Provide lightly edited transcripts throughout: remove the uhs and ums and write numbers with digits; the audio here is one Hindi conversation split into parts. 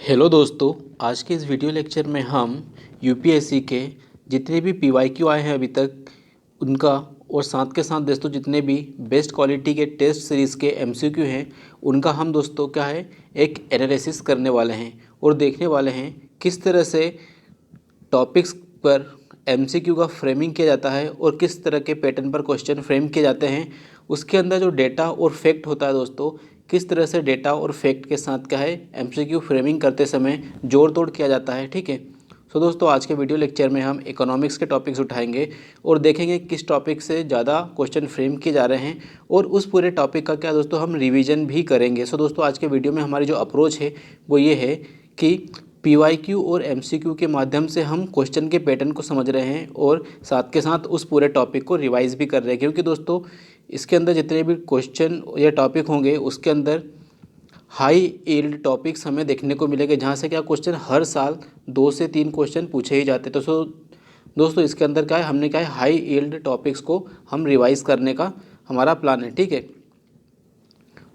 हेलो दोस्तों, आज के इस वीडियो लेक्चर में हम यूपीएससी के जितने भी पीवाईक्यू आए हैं अभी तक उनका और साथ के साथ दोस्तों जितने भी बेस्ट क्वालिटी के टेस्ट सीरीज़ के एमसीक्यू हैं उनका हम दोस्तों क्या है एक एनालिसिस करने वाले हैं और देखने वाले हैं किस तरह से टॉपिक्स पर एमसीक्यू का फ्रेमिंग किया जाता है और किस तरह के पैटर्न पर क्वेश्चन फ्रेम किए जाते हैं। उसके अंदर जो डेटा और फैक्ट होता है दोस्तों, किस तरह से डेटा और फैक्ट के साथ क्या है एमसीक्यू फ्रेमिंग करते समय जोड़ तोड़ किया जाता है। ठीक है, सो दोस्तों आज के वीडियो लेक्चर में हम इकोनॉमिक्स के टॉपिक्स उठाएंगे और देखेंगे किस टॉपिक से ज़्यादा क्वेश्चन फ्रेम किए जा रहे हैं और उस पूरे टॉपिक का क्या दोस्तों हम रिवीजन भी करेंगे। सो दोस्तों आज के वीडियो में हमारी जो अप्रोच है वो ये है कि पीवाईक्यू और एमसीक्यू के माध्यम से हम क्वेश्चन के पैटर्न को समझ रहे हैं और साथ के साथ उस पूरे टॉपिक को रिवाइज भी कर रहे हैं, क्योंकि दोस्तों इसके अंदर जितने भी क्वेश्चन या टॉपिक होंगे उसके अंदर हाई यील्ड टॉपिक्स हमें देखने को मिलेंगे, जहाँ से क्या क्वेश्चन हर साल 2 से 3 क्वेश्चन पूछे ही जाते हैं। तो दोस्तों इसके अंदर क्या है हमने क्या है हाई यील्ड टॉपिक्स को हम रिवाइज करने का हमारा प्लान है। ठीक है,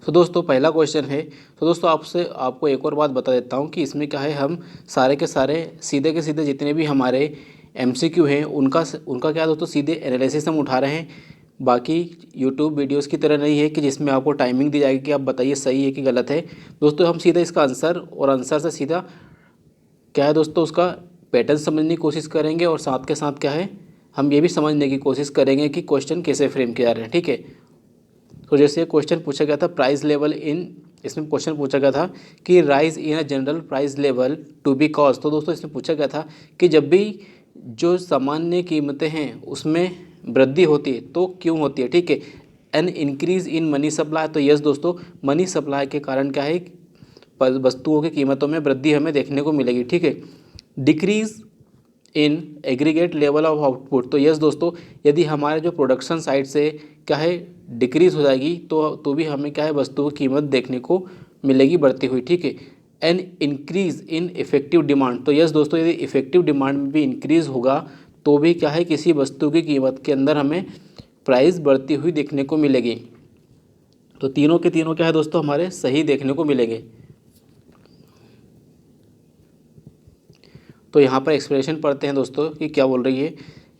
तो दोस्तों पहला क्वेश्चन है। तो दोस्तों आपको एक और बात बता देता हूँ कि इसमें क्या है हम सारे के सारे सीधे के सीधे जितने भी हमारे एमसीक्यू हैं उनका क्या दोस्तों सीधे एनालिसिस हम उठा रहे हैं। बाकी यूट्यूब वीडियोस की तरह नहीं है कि जिसमें आपको टाइमिंग दी जाएगी कि आप बताइए सही है कि गलत है। दोस्तों हम सीधा इसका आंसर और आंसर से सीधा क्या है दोस्तों उसका पैटर्न समझने की कोशिश करेंगे और साथ के साथ क्या है हम ये भी समझने की कोशिश करेंगे कि क्वेश्चन कैसे फ्रेम किया जा रहे हैं। ठीक है, तो जैसे क्वेश्चन पूछा गया था प्राइस लेवल इन, इसमें क्वेश्चन पूछा गया था कि rise in a general price level to be cause. तो दोस्तों इसमें पूछा गया था कि जब भी जो सामान्य कीमतें हैं उसमें वृद्धि होती है तो क्यों होती है। ठीक है, N increase in money supply. तो यस दोस्तों मनी सप्लाई के कारण क्या है वस्तुओं की कीमतों में वृद्धि हमें देखने को मिलेगी। ठीक है, decrease in aggregate level of output. तो यस दोस्तों यदि हमारे जो प्रोडक्शन साइड से क्या है डिक्रीज हो जाएगी तो भी हमें क्या है वस्तुओं की कीमत देखने को मिलेगी बढ़ती हुई। ठीक है, N increase in effective demand. तो यस दोस्तों यदि इफेक्टिव डिमांड में भी इंक्रीज होगा तो भी क्या है किसी वस्तु की कीमत के अंदर हमें प्राइस बढ़ती हुई देखने को मिलेगी। तो तीनों के तीनों क्या है दोस्तों हमारे सही देखने को मिलेंगे। तो यहाँ पर एक्सप्रेशन पढ़ते हैं दोस्तों कि क्या बोल रही है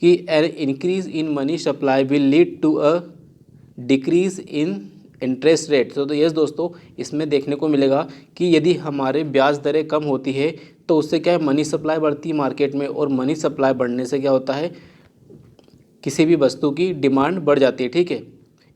कि an increase in money supply will lead to a decrease in interest rate. तो यस दोस्तों इसमें देखने को मिलेगा कि यदि हमारे ब्याज दरें कम होती है तो उससे क्या है मनी सप्लाई बढ़ती है मार्केट में और मनी सप्लाई बढ़ने से क्या होता है किसी भी वस्तु की डिमांड बढ़ जाती है। ठीक है,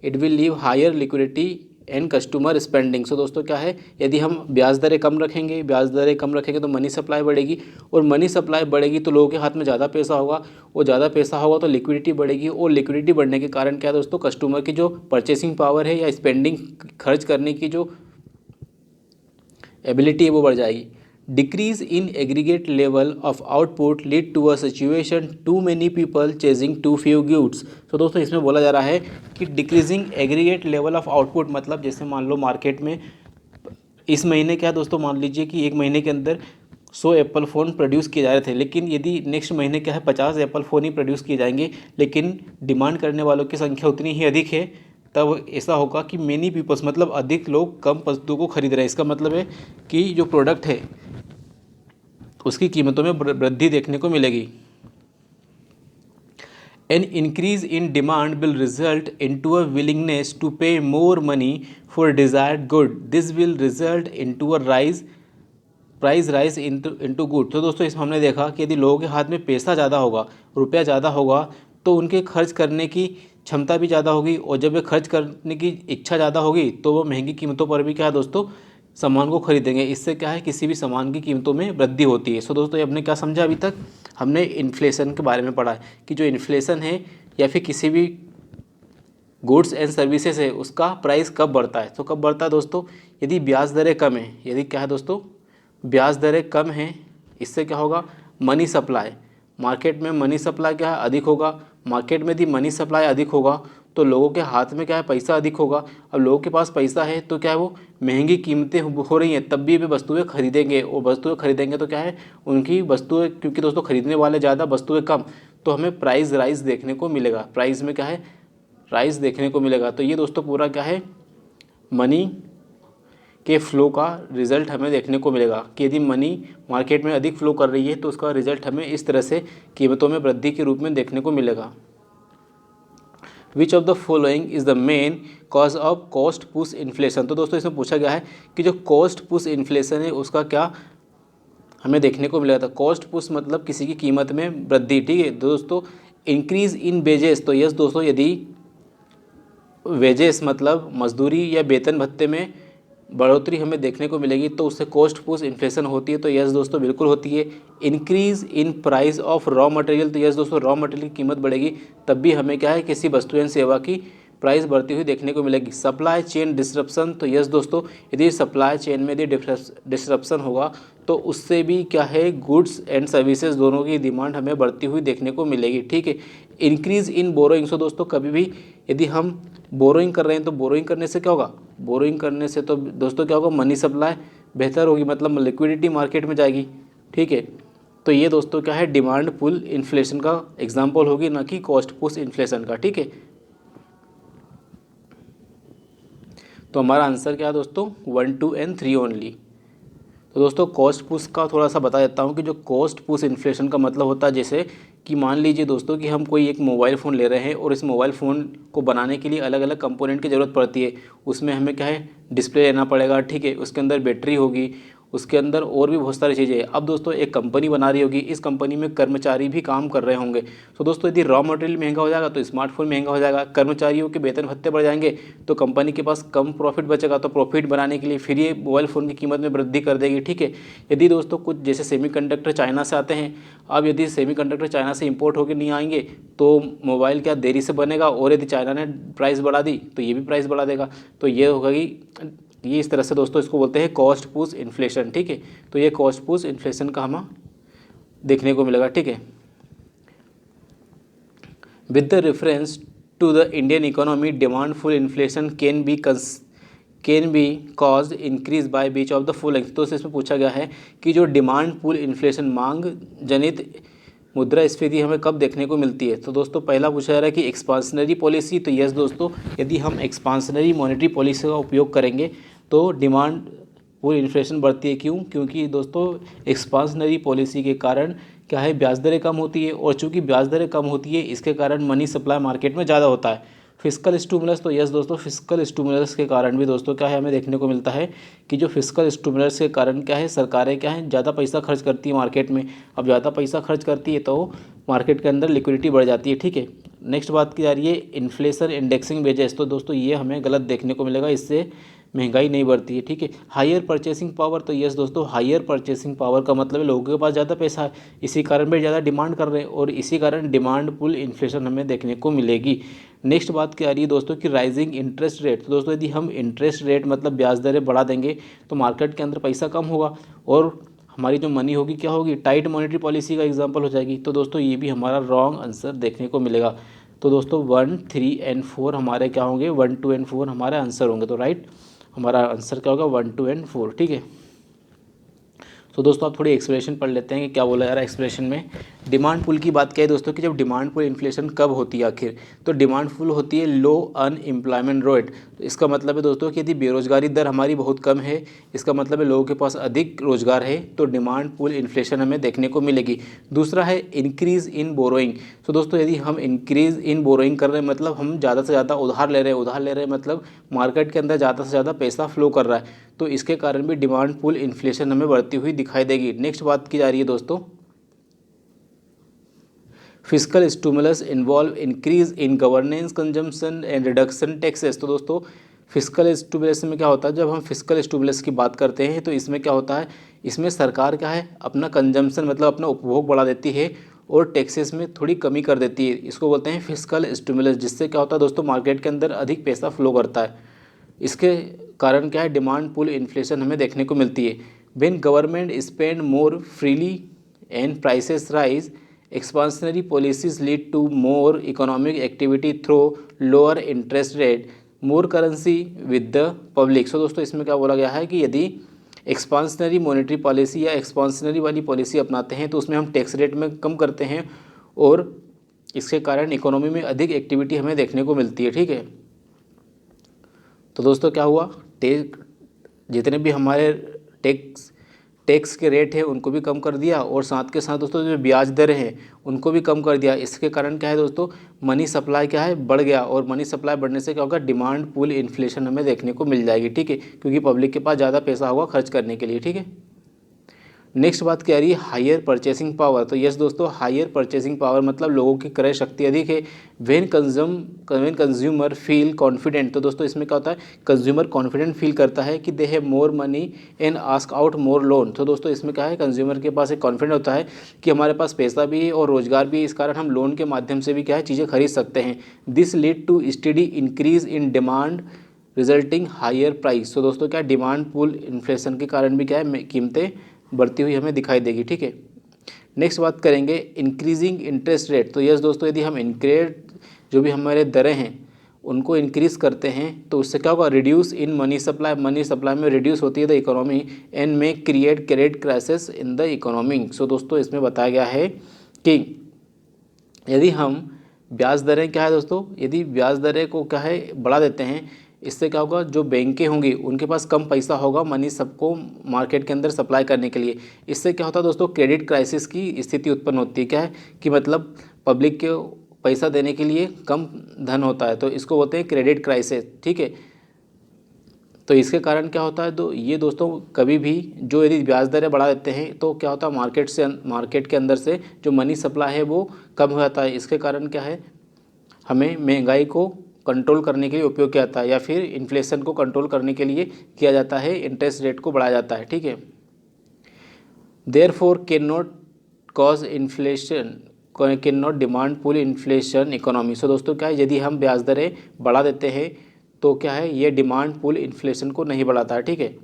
it will leave higher liquidity and customer spending. So दोस्तों क्या है यदि हम ब्याज दरें कम रखेंगे तो मनी सप्लाई बढ़ेगी और मनी सप्लाई बढ़ेगी तो लोगों के हाथ में ज़्यादा पैसा होगा और ज़्यादा पैसा होगा तो लिक्विडिटी बढ़ेगी और लिक्विडिटी बढ़ने के कारण क्या है दोस्तों कस्टमर की जो परचेसिंग पावर है या स्पेंडिंग खर्च करने की जो एबिलिटी है वो बढ़ जाएगी। Decrease in aggregate level of output lead to a situation too many people chasing too few goods. तो दोस्तों इसमें बोला जा रहा है कि decreasing aggregate level of output मतलब जैसे मान लो मार्केट में इस महीने क्या है दोस्तों मान लीजिए कि एक महीने के अंदर 100 एप्पल फ़ोन प्रोड्यूस किए जा रहे थे, लेकिन यदि नेक्स्ट महीने क्या है 50 एप्पल फ़ोन ही प्रोड्यूस किए जाएंगे लेकिन डिमांड करने वालों की संख्या उतनी ही अधिक है, तब ऐसा होगा कि मेनी पीपल्स मतलब अधिक लोग कम वस्तुओं को खरीद रहे हैं। इसका मतलब है कि जो प्रोडक्ट है उसकी कीमतों में वृद्धि देखने को मिलेगी। An increase in demand will result into a willingness to pay more money for desired good. This will result into a price rise into good. तो दोस्तों इसमें हमने देखा कि यदि लोगों के हाथ में पैसा ज़्यादा होगा, रुपया ज़्यादा होगा तो उनके खर्च करने की क्षमता भी ज़्यादा होगी और जब वे खर्च करने की इच्छा ज़्यादा होगी तो वो महंगी कीमतों पर भी क्या है दोस्तों सामान को खरीदेंगे। इससे क्या है किसी भी सामान की कीमतों में वृद्धि होती है। सो दोस्तों ये हमने क्या समझा अभी तक, हमने इन्फ्लेशन के बारे में पढ़ा है कि जो इन्फ्लेशन है या फिर किसी भी गुड्स एंड सर्विसेज है उसका प्राइस कब बढ़ता है। तो कब बढ़ता है दोस्तों यदि ब्याज दरें कम है, यदि क्या है दोस्तों ब्याज दरें कम हैं, इससे क्या होगा मनी सप्लाई, मार्केट में मनी सप्लाई क्या है अधिक होगा। मार्केट में यदि मनी सप्लाई अधिक होगा तो लोगों के हाथ में क्या है पैसा अधिक होगा। अब लोगों के पास पैसा है तो क्या है वो महंगी कीमतें हो रही हैं तब भी वे वस्तुएं खरीदेंगे और वस्तुएं खरीदेंगे तो क्या है उनकी वस्तुएं क्योंकि दोस्तों खरीदने वाले ज़्यादा वस्तुएं कम तो हमें प्राइस राइज देखने को मिलेगा, प्राइस में क्या है राइज देखने को मिलेगा। तो ये दोस्तों पूरा क्या है मनी के फ्लो का रिजल्ट हमें देखने को मिलेगा कि यदि मनी मार्केट में अधिक फ्लो कर रही है तो उसका रिजल्ट हमें इस तरह से कीमतों में वृद्धि के रूप में देखने को मिलेगा। विच of the following is the main cause of cost push inflation. तो दोस्तों इसमें पूछा गया है कि जो कॉस्ट पुश इन्फ्लेशन है उसका क्या हमें देखने को मिला था। कॉस्ट पुश मतलब किसी की कीमत में वृद्धि, ठीक है दोस्तों। इंक्रीज इन वेजेस, तो यस दोस्तों, यदि वेजेस मतलब मजदूरी या वेतन भत्ते में बढ़ोतरी हमें देखने को मिलेगी तो उससे कॉस्ट पुश इन्फ्लेशन होती है। तो यस दोस्तों बिल्कुल होती है। Increase in price of raw material, तो यस दोस्तों रॉ मटेरियल की कीमत बढ़ेगी तब भी हमें क्या है किसी वस्तु एवं सेवा की प्राइस बढ़ती हुई देखने को मिलेगी। सप्लाई चेन डिसरप्शन, तो यस दोस्तों यदि सप्लाई चेन में यदि डिसरप्शन होगा तो उससे भी क्या है गुड्स एंड सर्विसेज दोनों की डिमांड हमें बढ़ती हुई देखने को मिलेगी, ठीक है। इंक्रीज इन बोरोइंग, सो दोस्तों कभी भी यदि हम बोरोइंग कर रहे हैं तो बोरोइंग करने से क्या होगा, बोरोइंग करने से तो दोस्तों क्या होगा, मनी सप्लाई बेहतर होगी, मतलब लिक्विडिटी मार्केट में जाएगी, ठीक है। तो ये दोस्तों क्या है डिमांड पुल इन्फ्लेशन का एग्जाम्पल होगी, ना कि कॉस्ट पुश इन्फ्लेशन का, ठीक है। तो हमारा आंसर क्या है दोस्तों 1, 2 एंड 3 ओनली। तो दोस्तों कॉस्ट पुश का थोड़ा सा बता देता हूँ कि जो कॉस्ट पुश इन्फ्लेशन का मतलब होता है जैसे कि मान लीजिए दोस्तों कि हम कोई एक मोबाइल फ़ोन ले रहे हैं और इस मोबाइल फ़ोन को बनाने के लिए अलग अलग कंपोनेंट की ज़रूरत पड़ती है। उसमें हमें क्या है डिस्प्ले लेना पड़ेगा, ठीक है, उसके अंदर बैटरी होगी, उसके अंदर और भी बहुत सारी चीज़ें हैं। अब दोस्तों एक कंपनी बना रही होगी, इस कंपनी में कर्मचारी भी काम कर रहे होंगे। तो दोस्तों यदि रॉ मटेरियल महंगा हो जाएगा तो स्मार्टफोन महंगा हो जाएगा, कर्मचारियों के वेतन भत्ते बढ़ जाएंगे तो कंपनी के पास कम प्रॉफिट बचेगा, तो प्रॉफिट बनाने के लिए फिर ये मोबाइल फ़ोन की कीमत में वृद्धि कर देगी, ठीक है। यदि दोस्तों कुछ जैसे सेमीकंडक्टर चाइना से आते हैं, अब यदि सेमीकंडक्टर चाइना से इंपोर्ट होकर नहीं आएंगे तो मोबाइल क्या देरी से बनेगा, और यदि चाइना ने प्राइस बढ़ा दी तो ये भी प्राइस बढ़ा देगा। तो ये होगा कि ये इस तरह से दोस्तों इसको बोलते हैं कॉस्ट पुश इन्फ्लेशन, ठीक है। तो ये कॉस्ट पुश इन्फ्लेशन का हमें देखने को मिलेगा, ठीक है। With the reference to the Indian economy demand pull inflation can be cause increase by which of the following. तो इसमें पूछा गया है कि जो डिमांड पुल इन्फ्लेशन मांग जनित मुद्रास्फीति हमें कब देखने को मिलती है। तो दोस्तों पहला पूछा जा रहा है कि एक्सपांशनरी पॉलिसी, तो यस दोस्तों यदि हम एक्सपांशनरी मॉनेटरी पॉलिसी का उपयोग करेंगे तो डिमांड पुल इन्फ्लेशन बढ़ती है। क्यों? क्योंकि दोस्तों एक्सपांशनरी पॉलिसी के कारण क्या है ब्याज दरें कम होती है, और चूंकि ब्याज दरें कम होती है इसके कारण मनी सप्लाई मार्केट में ज़्यादा होता है। फिस्कल स्टूमुलस, तो यस दोस्तों फिस्कल स्टूमुलस के कारण भी दोस्तों क्या है हमें देखने को मिलता है कि जो फिस्कल स्टूमुलस के कारण क्या है सरकारें क्या है ज़्यादा पैसा खर्च करती है मार्केट में। अब ज़्यादा पैसा खर्च करती है तो मार्केट के अंदर लिक्विडिटी बढ़ जाती है, ठीक है। नेक्स्ट बात की जा रही है इन्फ्लेशन इंडेक्सिंग वेजेस, तो दोस्तों ये हमें गलत देखने को मिलेगा, इससे महंगाई नहीं बढ़ती है, ठीक है। हायर परचेसिंग पावर, तो यस दोस्तों हायर परचेसिंग पावर का मतलब है लोगों के पास ज़्यादा पैसा है, इसी कारण वे ज़्यादा डिमांड कर रहे हैं और इसी कारण डिमांड पुल इन्फ्लेशन हमें देखने को मिलेगी। नेक्स्ट बात क्या आ रही है दोस्तों कि राइजिंग इंटरेस्ट रेट, तो दोस्तों यदि हम इंटरेस्ट रेट मतलब ब्याज दरें बढ़ा देंगे तो मार्केट के अंदर पैसा कम होगा और हमारी जो मनी होगी क्या होगी टाइट मॉनेटरी पॉलिसी का एग्जांपल हो जाएगी। तो दोस्तों ये भी हमारा रॉन्ग आंसर देखने को मिलेगा। तो दोस्तों 1, 3 एंड 4 हमारे क्या होंगे 1, 2 एंड 4 हमारे आंसर होंगे। तो राइट हमारा आंसर क्या होगा 1, 2 एंड 4, ठीक है। तो दोस्तों आप थोड़ी एक्सप्रेशन पढ़ लेते हैं कि क्या बोला जा रहा है एक्सप्रेशन में। डिमांड पुल की बात किया है दोस्तों कि जब डिमांड पुल इन्फ्लेशन कब होती है आखिर, तो डिमांड पुल होती है लो अनएम्प्लॉयमेंट रेट। तो इसका मतलब है दोस्तों कि यदि बेरोजगारी दर हमारी बहुत कम है, इसका मतलब है लोगों के पास अधिक रोजगार है, तो डिमांड पुल इन्फ्लेशन हमें देखने को मिलेगी। दूसरा है इंक्रीज़ इन बोरोइंग। तो दोस्तों यदि हम इंक्रीज़ इन बोरोइंग कर रहे हैं मतलब हम ज़्यादा से ज़्यादा उधार ले रहे हैं मतलब मार्केट के अंदर ज़्यादा से ज़्यादा पैसा फ्लो कर रहा है, तो इसके कारण भी डिमांड पुल इन्फ्लेशन हमें बढ़ती हुई दिखाई देगी। नेक्स्ट बात की जा रही है दोस्तों fiscal stimulus involve increase in governance consumption and reduction taxes. तो दोस्तों फिस्कल स्टिमुलस में क्या होता है, जब हम फिस्कल स्टिमुलस की बात करते हैं तो इसमें क्या होता है, इसमें सरकार क्या है अपना कंजम्पशन मतलब अपना उपभोग बढ़ा देती है और टैक्सेस में थोड़ी कमी कर देती है। इसको बोलते हैं फिस्कल स्टिमुलस, जिससे क्या होता है दोस्तों मार्केट के अंदर अधिक पैसा फ्लो करता है। इसके कारण क्या है डिमांड पुल इन्फ्लेशन हमें देखने को मिलती है। When government spend more freely and prices rise expansionary policies lead to more economic activity through lower interest rate more currency with the public. So दोस्तों इसमें क्या बोला गया है कि यदि एक्सपांशनरी मॉनेटरी पॉलिसी या एक्सपांशनरी वाली पॉलिसी अपनाते हैं तो उसमें हम टैक्स रेट में कम करते हैं और इसके कारण इकोनॉमी में अधिक एक्टिविटी हमें देखने को मिलती है, ठीक है। तो दोस्तों क्या हुआ जितने भी हमारे टैक्स के रेट हैं उनको भी कम कर दिया, और साथ के साथ दोस्तों जो ब्याज दरें हैं उनको भी कम कर दिया। इसके कारण क्या है दोस्तों, मनी सप्लाई क्या है, बढ़ गया, और मनी सप्लाई बढ़ने से क्या होगा, डिमांड पुल इन्फ्लेशन हमें देखने को मिल जाएगी। ठीक है, क्योंकि पब्लिक के पास ज़्यादा पैसा होगा खर्च करने के लिए। ठीक है, नेक्स्ट बात क्या आ रही है, हायर परचेसिंग पावर। तो यस दोस्तों, हायर परचेसिंग पावर मतलब लोगों की क्रय शक्ति अधिक है। व्हेन कंज्यूमर फील कॉन्फिडेंट, तो दोस्तों इसमें क्या होता है, कंज्यूमर कॉन्फिडेंट फील करता है कि they have more money and ask out more loan. तो दोस्तों इसमें क्या है, कंज्यूमर के पास एक कॉन्फिडेंट होता है कि हमारे पास पैसा भी है और रोजगार भी है, इस कारण हम लोन के माध्यम से भी क्या है, चीज़ें खरीद सकते हैं। This lead to steady increase in demand resulting higher price. तो दोस्तों क्या, डिमांड पुल इन्फ्लेशन के कारण भी क्या है, कीमतें बढ़ती हुई हमें दिखाई देगी। ठीक है, नेक्स्ट बात करेंगे इंक्रीजिंग इंटरेस्ट रेट। तो यस दोस्तों, यदि हम जो भी हमारे दरें हैं उनको इंक्रीज़ करते हैं तो उससे क्या होगा, reduce in money supply, money supply में रिड्यूस होती है the economy and may create credit crisis in the economy. So दोस्तों इसमें बताया गया है कि यदि हम ब्याज दरें क्या है दोस्तों, यदि ब्याज दरें को क्या है बढ़ा देते हैं, इससे क्या होगा, जो बैंकें होंगी उनके पास कम पैसा होगा मनी सबको मार्केट के अंदर सप्लाई करने के लिए। इससे क्या होता है दोस्तों, क्रेडिट क्राइसिस की स्थिति उत्पन्न होती है। क्या है कि मतलब पब्लिक के पैसा देने के लिए कम धन होता है, तो इसको बोलते हैं क्रेडिट क्राइसिस। ठीक है, तो इसके कारण क्या होता है, तो ये दोस्तों कभी भी जो यदि ब्याज दरें बढ़ा देते हैं तो क्या होता है, मार्केट के अंदर से जो मनी सप्लाई है वो कम हो जाता है। इसके कारण क्या है, हमें महंगाई को कंट्रोल करने के लिए उपयोग किया जाता है, या फिर इन्फ्लेशन को कंट्रोल करने के लिए किया जाता है, इंटरेस्ट रेट को बढ़ाया जाता है। ठीक है, therefore can not cause inflation, can not demand pull inflation economy. So दोस्तों क्या है, यदि हम ब्याज दरें बढ़ा देते हैं तो क्या है, ये डिमांड पुल इन्फ्लेशन को नहीं बढ़ाता है। ठीक है,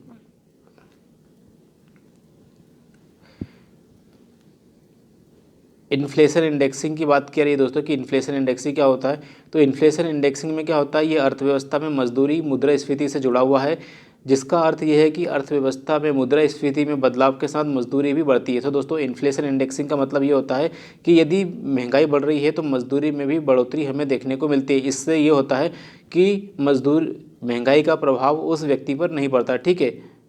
इन्फ्लेशन इंडेक्सिंग की बात की रही है दोस्तों कि इन्फ्लेशन इंडेक्सिंग क्या होता है। तो इन्फ्लेशन इंडेक्सिंग में क्या होता है, ये अर्थव्यवस्था में मजदूरी मुद्रास्फीति से जुड़ा हुआ है, जिसका अर्थ ये है कि अर्थव्यवस्था में मुद्रास्फीति में बदलाव के साथ मजदूरी भी बढ़ती है। तो दोस्तों इन्फ्लेशन इंडेक्सिंग का मतलब ये होता है कि यदि महंगाई बढ़ रही है तो मजदूरी में भी बढ़ोतरी हमें देखने को मिलती है। इससे ये होता है कि महंगाई का प्रभाव उस व्यक्ति पर नहीं पड़ता। ठीक है,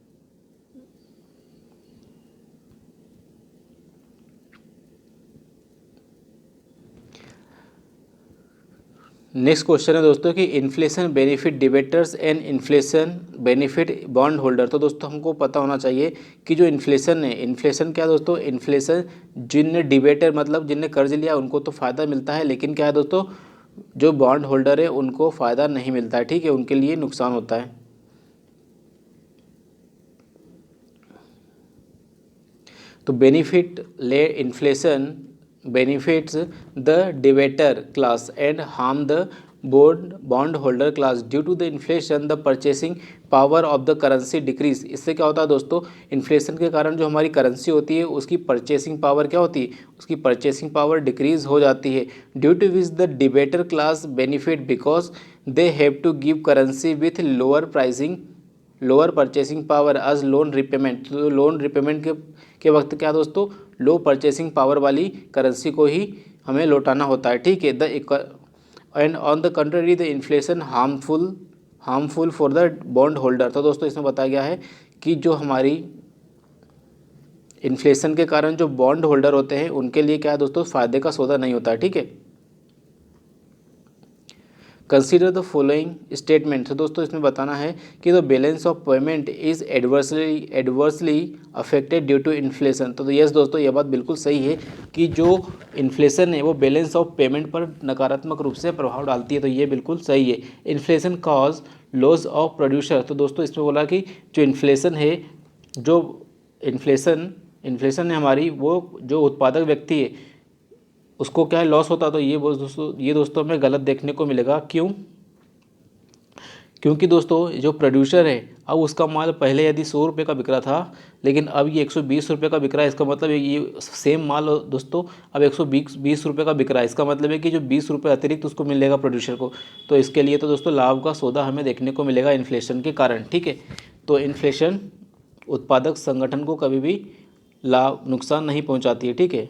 नेक्स्ट क्वेश्चन है दोस्तों कि inflation benefit debtors and inflation benefit bond holder. तो दोस्तों हमको पता होना चाहिए कि जो इन्फ्लेशन है, इन्फ्लेशन क्या है दोस्तों, इन्फ्लेशन जिनने डिबेटर मतलब जिनने कर्ज लिया उनको तो फ़ायदा मिलता है, लेकिन क्या है दोस्तों, जो बॉन्ड होल्डर है उनको फ़ायदा नहीं मिलता है। ठीक है, उनके लिए नुकसान होता है। तो बेनिफिट ले inflation benefits the debator class and harm the bond holder class due to the inflation the purchasing power of the currency decrease। इससे क्या होता है दोस्तों, इन्फ्लेशन के कारण जो हमारी करेंसी होती है उसकी परचेसिंग पावर क्या होती है, उसकी परचेसिंग पावर डिक्रीज हो जाती है। Due to which the debtor class benefit because they have to give currency with lower purchasing power as loan repayment. तो लोन रिपेमेंट के वक्त क्या दोस्तों, लो परचेसिंग पावर वाली करेंसी को ही हमें लौटाना होता है। ठीक है, and on the contrary the inflation harmful for the bond holder. तो दोस्तों इसमें बताया गया है कि जो हमारी इन्फ्लेशन के कारण जो बॉन्ड होल्डर होते हैं उनके लिए क्या है दोस्तों, फ़ायदे का सौदा नहीं होता है। ठीक है, कंसीडर द फॉलोइंग स्टेटमेंट। तो दोस्तों इसमें बताना है कि the balance of payment is adversely affected due to inflation. तो यस दोस्तों, ये बात बिल्कुल सही है कि जो इन्फ्लेशन है वो बैलेंस ऑफ पेमेंट पर नकारात्मक रूप से प्रभाव डालती है। तो ये बिल्कुल सही है। Inflation cause loss of producer. तो दोस्तों इसमें बोला कि जो इन्फ्लेशन है, जो इन्फ्लेशन है हमारी, वो जो उत्पादक व्यक्ति है उसको क्या है, लॉस होता। तो ये दोस्तों हमें गलत देखने को मिलेगा। क्यों? क्योंकि दोस्तों जो प्रोड्यूसर है, अब उसका माल पहले यदि 100 रुपये का बिक रहा था लेकिन अब ये 120 रुपये का बिक रहा है, इसका मतलब ये सेम माल दोस्तों अब 120 रुपये का बिक रहा है। इसका मतलब है कि जो 20 रुपये अतिरिक्त उसको मिलेगा प्रोड्यूसर को। तो इसके लिए तो दोस्तों लाभ का सौदा हमें देखने को मिलेगा इन्फ्लेशन के कारण। ठीक है, तो इन्फ्लेशन उत्पादक संगठन को कभी भी नुकसान नहीं पहुँचाती है। ठीक है,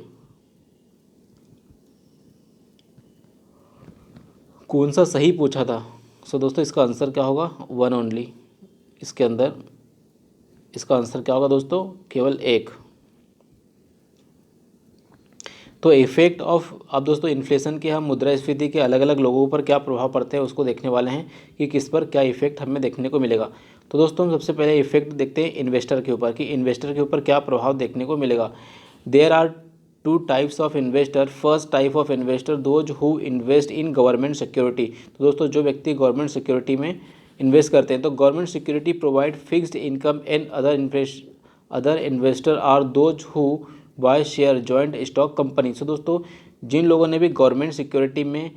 कौन सा सही पूछा था? सो दोस्तों इसका आंसर क्या होगा, 1 ओनली। इसके अंदर इसका आंसर क्या होगा दोस्तों? केवल एक। तो इफेक्ट ऑफ, अब दोस्तों इन्फ्लेशन के हम मुद्रास्फीति के अलग अलग लोगों पर क्या प्रभाव पड़ते हैं उसको देखने वाले हैं कि किस पर क्या इफेक्ट हमें देखने को मिलेगा। तो दोस्तों हम सबसे पहले इफेक्ट देखते हैं इन्वेस्टर के ऊपर कि इन्वेस्टर के ऊपर क्या प्रभाव देखने को मिलेगा। There are two types of investor. First type of investor those who invest in government security. तो दोस्तों जो व्यक्ति गवर्नमेंट सिक्योरिटी में इन्वेस्ट करते हैं, तो government security provide fixed income and other investor are those who buy share joint stock company. So दोस्तों जिन लोगों ने भी गवर्नमेंट सिक्योरिटी में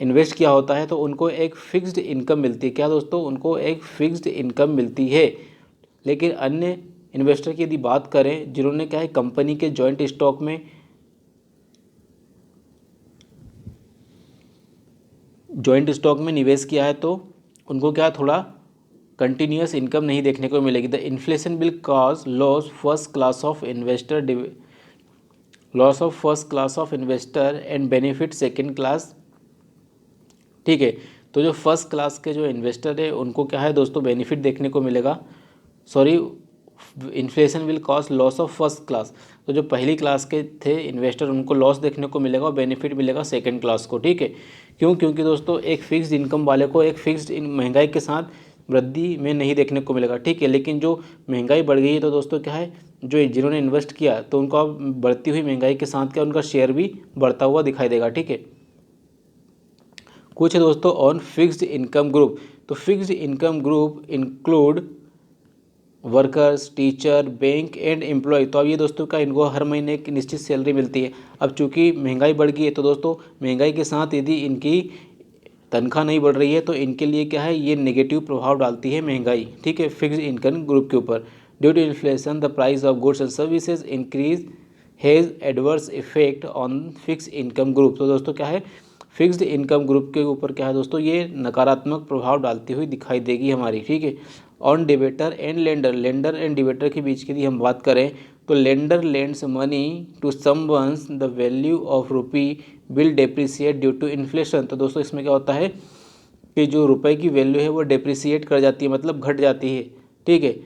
इन्वेस्ट किया होता है तो उनको एक फिक्स्ड इनकम मिलती है। क्या दोस्तों? उनको एक फिक्स्ड इनकम मिलती है। लेकिन अन्य इन्वेस्टर की यदि बात करें जिन्होंने क्या है कंपनी के जॉइंट स्टॉक में निवेश किया है, तो उनको क्या थोड़ा कंटिन्यूस इनकम नहीं देखने को मिलेगी। The inflation will cause loss first class of investor and benefit second class. ठीक है, तो जो फर्स्ट क्लास के जो इन्वेस्टर है उनको क्या है दोस्तों बेनिफिट देखने को मिलेगा। Sorry, inflation will cause loss of first class. तो जो पहली क्लास के थे इन्वेस्टर उनको लॉस देखने को मिलेगा और बेनिफिट मिलेगा सेकंड क्लास को। ठीक है, क्यों? क्योंकि दोस्तों एक फिक्स्ड इनकम वाले को एक फिक्स्ड महंगाई के साथ वृद्धि में नहीं देखने को मिलेगा। ठीक है, लेकिन जो महंगाई बढ़ गई है तो दोस्तों क्या है जो जिन्होंने इन्वेस्ट किया तो उनको अब बढ़ती हुई महंगाई के साथ क्या उनका शेयर भी बढ़ता हुआ दिखाई देगा। ठीक है, कुछ है दोस्तों ऑन फिक्स्ड इनकम ग्रुप। तो fixed income group include workers, teacher, bank and employ. तो अब ये दोस्तों का इनको हर महीने एक निश्चित सैलरी मिलती है। अब चूंकि महंगाई बढ़ गई है तो दोस्तों महंगाई के साथ यदि इनकी तनख्वाह नहीं बढ़ रही है तो इनके लिए क्या है ये नेगेटिव प्रभाव डालती है महंगाई। ठीक है, फिक्स्ड इनकम ग्रुप के ऊपर। Due to inflation the price of goods and services increase has adverse effect on fixed income group. तो दोस्तों क्या है फिक्स्ड इनकम ग्रुप के ऊपर क्या है दोस्तों ये नकारात्मक प्रभाव डालती हुई दिखाई देगी हमारी। ठीक है, on debtor and lender. Lender and debtor के बीच की यदि हम बात करें तो lender lends money to someone's the value of rupee will depreciate due to inflation. तो दोस्तों इसमें क्या होता है कि जो रुपए की वैल्यू है वो डेप्रिसिएट कर जाती है, मतलब घट जाती है। ठीक है,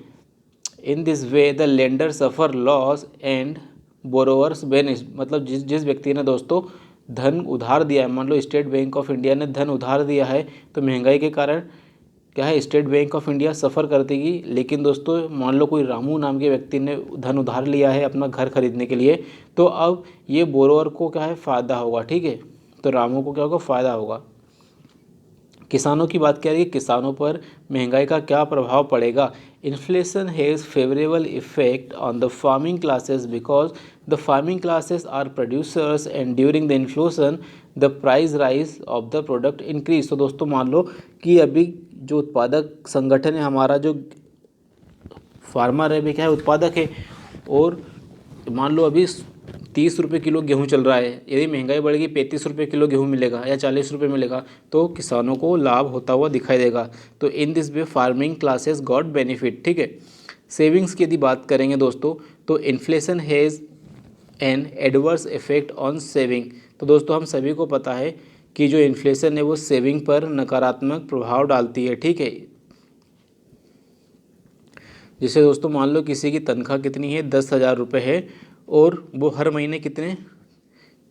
in this way the lender suffer loss and borrowers benefit. मतलब जिस व्यक्ति ने दोस्तों धन उधार दिया है, मान लो स्टेट बैंक ऑफ इंडिया ने धन उधार दिया है तो महंगाई के कारण क्या है स्टेट बैंक ऑफ इंडिया सफ़र कर देगी। लेकिन दोस्तों मान लो कोई रामू नाम के व्यक्ति ने धन उधार लिया है अपना घर खरीदने के लिए, तो अब ये बोरोवर को क्या है फ़ायदा होगा। ठीक है, तो रामू को क्या होगा फ़ायदा होगा। किसानों की बात करें किसानों पर महंगाई का क्या प्रभाव पड़ेगा। Inflation has favourable effect on the farming classes because the farming classes are producers and during the inflation the price rise of the product increase. तो दोस्तों मान लो कि अभी जो उत्पादक संगठन है हमारा, जो फार्मर है भी क्या है उत्पादक है, और मान लो अभी 30 रुपये किलो गेहूँ चल रहा है, यदि महंगाई बढ़ेगी 35 रुपये किलो गेहूँ मिलेगा या 40 रुपये मिलेगा तो किसानों को लाभ होता हुआ दिखाई देगा। तो in this way farming classes got benefit. ठीक है, सेविंग्स की यदि बात करेंगे दोस्तों तो inflation has an adverse effect on saving. तो दोस्तों हम सभी को पता है कि जो इन्फ्लेशन है वो सेविंग पर नकारात्मक प्रभाव डालती है। ठीक है, जैसे दोस्तों मान लो किसी की तनख्वाह कितनी है 10,000 रुपये है और वो हर महीने कितने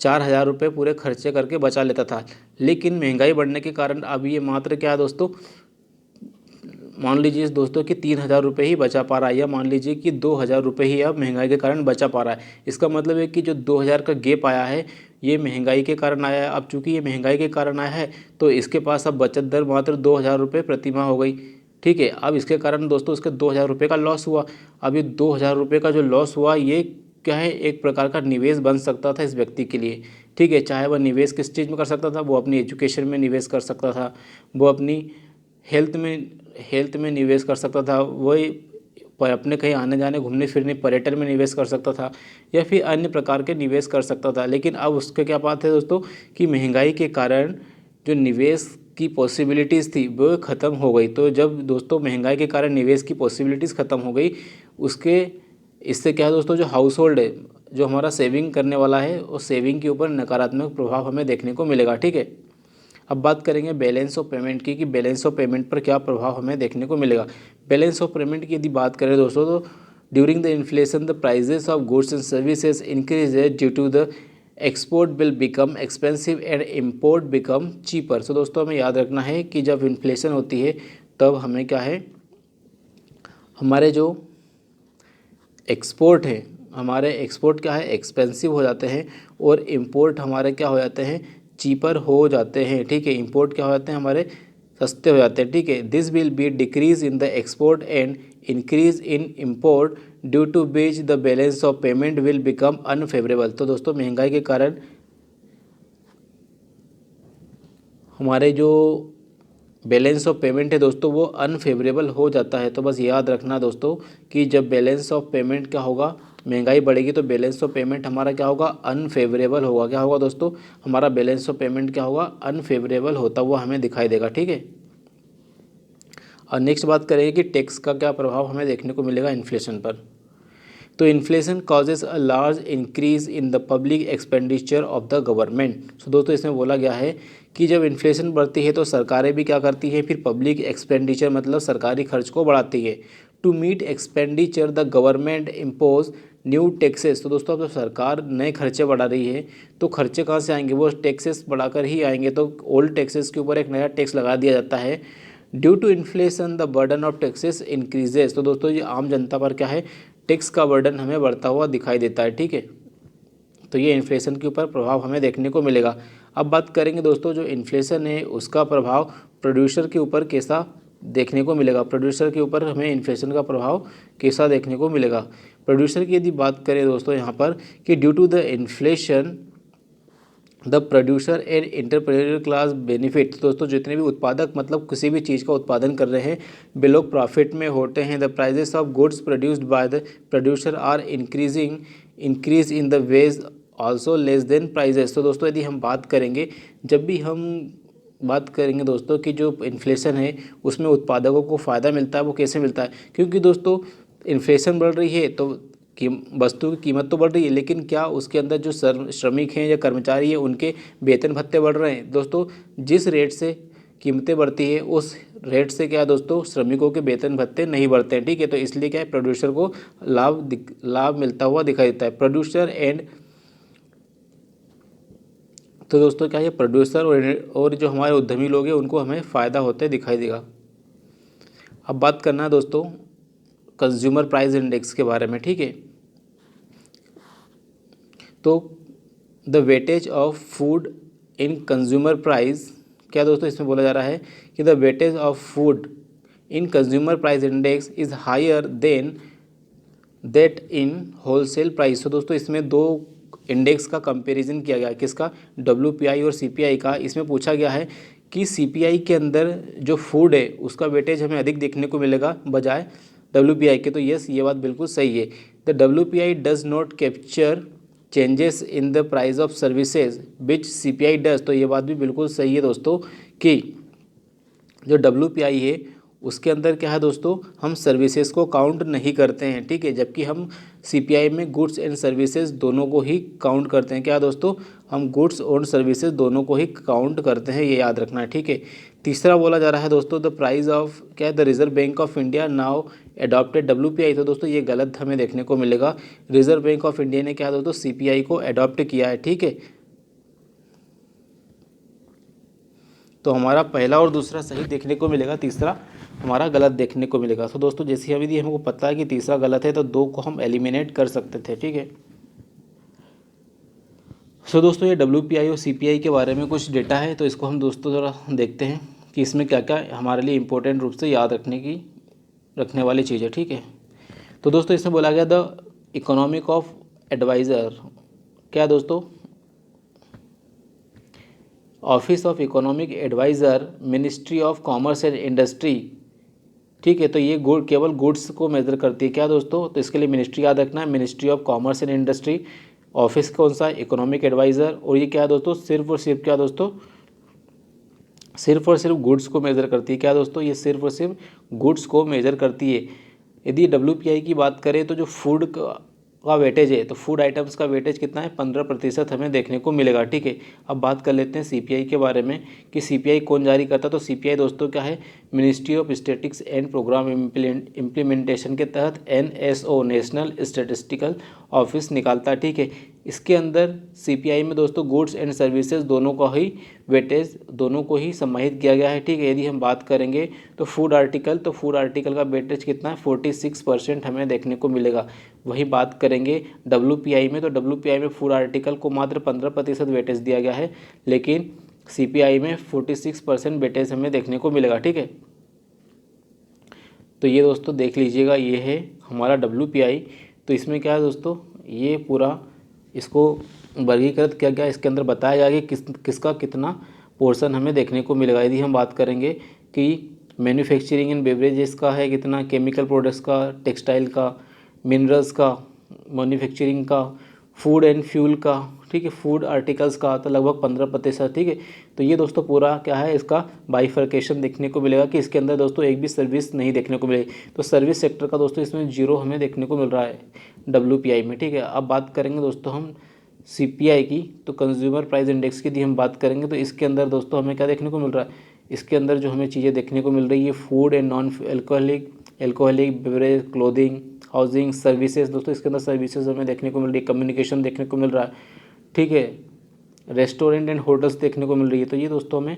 4,000 रुपये पूरे खर्चे करके बचा लेता था, लेकिन महंगाई बढ़ने के कारण अब ये मात्र क्या है दोस्तों मान लीजिए दोस्तों कि 3,000 रुपये ही बचा पा रहा है, या मान लीजिए कि 2,000 रुपये ही अब महंगाई के कारण बचा पा रहा है। इसका मतलब है कि जो 2,000 का गेप आया है ये महंगाई के कारण आया है। अब चूंकि ये महंगाई के कारण आया है तो इसके पास अब बचत दर मात्र 2,000 रुपये प्रति माह हो गई। ठीक है, अब इसके कारण दोस्तों उसके 2,000 रुपये का लॉस हुआ। अब ये 2,000 रुपये का जो लॉस हुआ ये क्या है एक प्रकार का निवेश बन सकता था इस व्यक्ति के लिए। ठीक है, चाहे वह निवेश किस चीज़ में कर सकता था, वो अपनी एजुकेशन में निवेश कर सकता था, वो अपनी हेल्थ में निवेश कर सकता था, वही अपने कहीं आने जाने घूमने फिरने पर्यटन में निवेश कर सकता था, या फिर अन्य प्रकार के निवेश कर सकता था। लेकिन अब उसके क्या बात है दोस्तों कि महंगाई के कारण जो निवेश की पॉसिबिलिटीज़ थी वो ख़त्म हो गई। तो जब दोस्तों महंगाई के कारण निवेश की पॉसिबिलिटीज़ ख़त्म हो गई इससे क्या है दोस्तों जो हाउस होल्ड है जो हमारा सेविंग करने वाला है उस सेविंग के ऊपर नकारात्मक प्रभाव हमें देखने को मिलेगा। ठीक है, अब बात करेंगे बैलेंस ऑफ पेमेंट की कि बैलेंस ऑफ पेमेंट पर क्या प्रभाव हमें देखने को मिलेगा। बैलेंस ऑफ पेमेंट की यदि बात करें दोस्तों तो during the inflation the prices of goods and services increase due to the export will become expensive and import become cheaper. So दोस्तों हमें याद रखना है कि जब इन्फ्लेशन होती है तब हमें क्या है, हमारे जो एक्सपोर्ट है, हमारे एक्सपोर्ट क्या है एक्सपेंसिव हो जाते हैं और इंपोर्ट हमारे क्या हो जाते हैं चीपर हो जाते हैं। ठीक है, इंपोर्ट क्या हो जाते हैं हमारे सस्ते हो जाते हैं। ठीक है, this will be decrease in the export and increase in import due to which the balance of payment will become unfavourable. तो दोस्तों महंगाई के कारण हमारे जो बैलेंस ऑफ पेमेंट है दोस्तों वो अनफेवरेबल हो जाता है। तो बस याद रखना दोस्तों कि जब बैलेंस ऑफ पेमेंट क्या होगा, महंगाई बढ़ेगी तो बैलेंस ऑफ पेमेंट हमारा क्या होगा अनफेवरेबल होगा। क्या होगा दोस्तों, हमारा बैलेंस ऑफ पेमेंट क्या होगा अनफेवरेबल होता हुआ हमें दिखाई देगा। ठीक है, और नेक्स्ट बात करेंगे कि टैक्स का क्या प्रभाव हमें देखने को मिलेगा इन्फ्लेशन पर। तो inflation causes a large increase in the public expenditure of the government. So दोस्तों इसमें बोला गया है कि जब इन्फ्लेशन बढ़ती है तो सरकारें भी क्या करती हैं, फिर पब्लिक एक्सपेंडिचर मतलब सरकारी खर्च को बढ़ाती है। To meet expenditure the government impose new taxes. तो दोस्तों अब जब सरकार नए खर्चे बढ़ा रही है तो खर्चे कहाँ से आएंगे, वो टैक्सेस बढ़ाकर ही आएंगे। तो ओल्ड टैक्सेस के ऊपर एक नया टैक्स लगा दिया जाता है। Due to inflation the burden of taxes increases. तो दोस्तों ये आम जनता पर क्या है, टैक्स का बर्डन हमें बढ़ता हुआ दिखाई देता है। ठीक है, तो ये इन्फ्लेशन के ऊपर प्रभाव हमें देखने को मिलेगा। अब बात करेंगे दोस्तों जो इन्फ्लेशन है उसका प्रभाव प्रोड्यूसर के ऊपर कैसा देखने को मिलेगा। प्रोड्यूसर के ऊपर हमें इन्फ्लेशन का प्रभाव कैसा देखने को मिलेगा। प्रोड्यूसर की यदि बात करें दोस्तों यहाँ पर कि due to the inflation the producer and entrepreneur class benefit. दोस्तों जितने भी उत्पादक मतलब किसी भी चीज़ का उत्पादन कर रहे हैं वे लोग प्रॉफिट में होते हैं। The prices of goods produced by the producer are increase in the wage also less than prices. तो दोस्तों यदि हम बात करेंगे, जब भी हम बात करेंगे दोस्तों कि जो इन्फ्लेशन है उसमें उत्पादकों को फ़ायदा मिलता है, वो कैसे मिलता है, क्योंकि दोस्तों इन्फ्लेशन बढ़ रही है तो वस्तु की कीमत तो बढ़ रही है, लेकिन क्या उसके अंदर जो श्रमिक हैं या कर्मचारी हैं उनके वेतन भत्ते बढ़ रहे हैं। दोस्तों जिस रेट से कीमतें बढ़ती है उस रेट से क्या दोस्तों श्रमिकों के वेतन भत्ते नहीं बढ़ते हैं। ठीक है, तो इसलिए क्या है प्रोड्यूसर को लाभ मिलता हुआ दिखाई देता है। प्रोड्यूसर एंड तो दोस्तों क्या है प्रोड्यूसर और जो हमारे उद्यमी लोग हैं उनको हमें फ़ायदा होते दिखाई देगा। अब बात करना है दोस्तों कंज्यूमर प्राइस इंडेक्स के बारे में। ठीक है, तो the weightage of food in consumer price, क्या दोस्तों इसमें बोला जा रहा है कि the weightage of food in consumer price index is higher than that in wholesale price. तो दोस्तों इसमें दो इंडेक्स का कंपैरिजन किया गया, किसका, WPI और CPI का। इसमें पूछा गया है कि CPI के अंदर जो फूड है उसका वेटेज हमें अधिक देखने को मिलेगा बजाय WPI के। तो यस ये बात बिल्कुल सही है। The WPI does not capture changes in the price of services which CPI does. तो ये बात भी बिल्कुल सही है दोस्तों कि जो WPI है उसके अंदर क्या है दोस्तों, हम सर्विसेज को काउंट नहीं करते हैं। ठीक है, जबकि हम CPI में गुड्स एंड सर्विसेज दोनों को ही काउंट करते हैं। क्या दोस्तों, हम गुड्स और सर्विसेज दोनों को ही काउंट करते हैं, ये याद रखना है। ठीक है, तीसरा बोला जा रहा है दोस्तों द प्राइस ऑफ क्या है the Reserve Bank of India now adopted WPI। तो दोस्तों ये गलत हमें देखने को मिलेगा। रिजर्व बैंक ऑफ इंडिया ने क्या दोस्तों CPI को एडॉप्ट किया है। ठीक है, तो हमारा पहला और दूसरा सही देखने को मिलेगा, तीसरा हमारा गलत देखने को मिलेगा। तो दोस्तों जैसे अभी हमको पता है कि तीसरा गलत है तो दो को हम एलिमिनेट कर सकते थे। ठीक है, सो दोस्तों ये WPI और CPI के बारे में कुछ डेटा है, तो इसको हम दोस्तों ज़रा देखते हैं कि इसमें क्या क्या हमारे लिए इम्पोर्टेंट रूप से याद रखने वाली चीज़ है। ठीक है, तो दोस्तों इसमें बोला गया द इकोनॉमिक ऑफ एडवाइज़र, क्या दोस्तों, office of economic adviser ministry of commerce and industry. ठीक है, तो ये केवल गुड्स को मेजर करती है। क्या दोस्तों, तो इसके लिए मिनिस्ट्री याद रखना है, ministry of commerce and industry. Office कौन सा, इकोनॉमिक एडवाइज़र। और ये क्या है दोस्तों, सिर्फ और सिर्फ क्या दोस्तों, सिर्फ और सिर्फ गुड्स को मेज़र करती है। क्या दोस्तों, ये सिर्फ और सिर्फ गुड्स को मेज़र करती है। यदि WPI की बात करें तो जो फूड का वेटेज है, तो फूड आइटम्स का वेटेज कितना है, 15% हमें देखने को मिलेगा। ठीक है, अब बात कर लेते हैं सीपीआई के बारे में कि सीपीआई कौन जारी करता है। तो सीपीआई दोस्तों क्या है, ministry of statistics and programme implementation के तहत एनएसओ नेशनल स्टैटिस्टिकल ऑफिस निकालता है। ठीक है, इसके अंदर सीपीआई में दोस्तों गुड्स एंड सर्विसेज दोनों का ही वेटेज दोनों को ही समाहित किया गया है। ठीक है, यदि हम बात करेंगे तो फूड आर्टिकल का वेटेज कितना है, 46% हमें देखने को मिलेगा। वही बात करेंगे डब्ल्यूपीआई में, तो डब्ल्यूपीआई में फूड आर्टिकल को मात्र 15% वेटेज दिया गया है, लेकिन सीपीआई में 46% वेटेज हमें देखने को मिलेगा। ठीक है, तो ये दोस्तों देख लीजिएगा, ये है हमारा डब्ल्यूपीआई। तो इसमें क्या है दोस्तों, ये पूरा इसको वर्गीकृत किया गया, इसके अंदर बताया गया कि किसका कितना पोर्शन हमें देखने को मिलेगा। यदि हम बात करेंगे कि मैन्युफैक्चरिंग एंड बेवरेजेस का है कितना, केमिकल प्रोडक्ट्स का, टेक्सटाइल का, मिनरल्स का, मैन्युफैक्चरिंग का, फूड एंड फ्यूल का, ठीक है, फूड आर्टिकल्स का, तो लगभग 15%। ठीक है, तो ये दोस्तों पूरा क्या है, इसका बाइफर्केशन देखने को मिलेगा कि इसके अंदर दोस्तों एक भी सर्विस नहीं देखने को मिलेगी। तो सर्विस सेक्टर का दोस्तों इसमें 0 हमें देखने को मिल रहा है डब्ल्यूपीआई में। ठीक है, अब बात करेंगे दोस्तों हम सीपीआई की, तो कंज्यूमर प्राइस इंडेक्स की यदि हम बात करेंगे तो इसके अंदर दोस्तों हमें क्या देखने को मिल रहा है, इसके अंदर जो हमें चीज़ें देखने को मिल रही है, food and non alcoholic beverage, clothing, housing, services, दोस्तों इसके अंदर सर्विसेज हमें देखने को मिल रही है, कम्युनिकेशन देखने को मिल रहा है। ठीक है, रेस्टोरेंट एंड होटल्स देखने को मिल रही है। तो ये दोस्तों हमें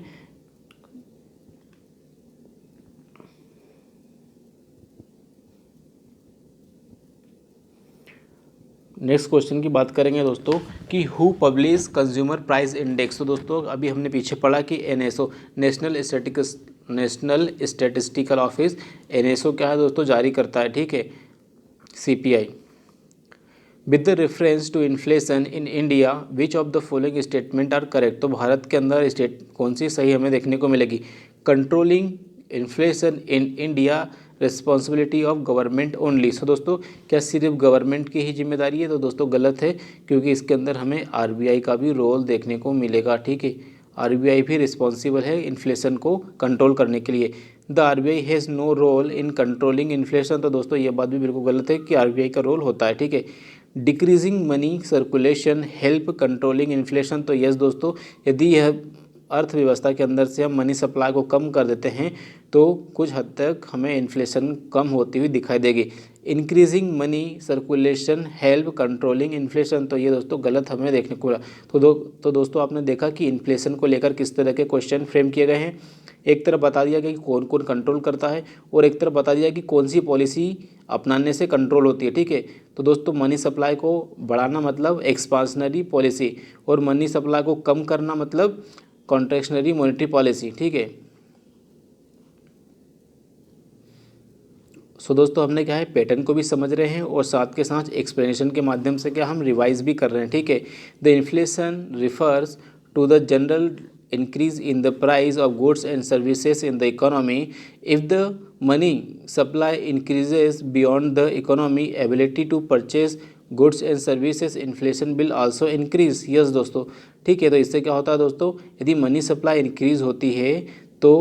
नेक्स्ट क्वेश्चन की बात करेंगे दोस्तों कि who publish consumer price index. तो दोस्तों अभी हमने पीछे पढ़ा कि NSO national statistical office, NSO क्या है दोस्तों, जारी करता है। ठीक है, CPI with the reference to inflation in India which of the following statement are correct. तो भारत के अंदर स्टेट कौन सी सही हमें देखने को मिलेगी, controlling inflation in India responsibility of government only. So दोस्तों क्या सिर्फ गवर्नमेंट की ही जिम्मेदारी है, तो दोस्तों गलत है, क्योंकि इसके अंदर हमें आरबीआई का भी रोल देखने को मिलेगा। ठीक है, आरबीआई भी रिस्पॉन्सिबल है इन्फ्लेशन को कंट्रोल करने के लिए। The RBI has no role in controlling inflation. तो दोस्तों ये बात भी बिल्कुल गलत है कि आरबीआई का रोल होता है। ठीक है, decreasing money circulation help controlling inflation. तो यस दोस्तों, यदि यह अर्थव्यवस्था के अंदर से हम मनी सप्लाई को कम कर देते हैं तो कुछ हद तक हमें इन्फ्लेशन कम होती हुई दिखाई देगी। Increasing money circulation help controlling inflation. तो ये दोस्तों गलत हमें देखने को मिला। तो दोस्तों आपने देखा कि इन्फ्लेशन को लेकर किस तरह के क्वेश्चन फ्रेम किए गए हैं। एक तरफ बता दिया गया कि कौन कौन कंट्रोल करता है, और एक तरफ बता दिया कि कौन सी पॉलिसी अपनाने से कंट्रोल होती है। ठीक है, तो दोस्तों मनी सप्लाई को बढ़ाना मतलब एक्सपांशनरी पॉलिसी, और मनी सप्लाई को कम करना मतलब कॉन्ट्रैक्शनरी मॉनेटरी पॉलिसी। ठीक है, सो दोस्तों हमने क्या है, पैटर्न को भी समझ रहे हैं और साथ के साथ एक्सप्लेनेशन के माध्यम से क्या हम रिवाइज भी कर रहे हैं। ठीक है, the inflation refers to the general increase in the price of goods and services in the economy. If the money supply increases beyond the economy ability to purchase goods and services, inflation will also increase. Yes दोस्तों, ठीक है, तो इससे क्या होता है दोस्तों, यदि मनी सप्लाई इंक्रीज होती है तो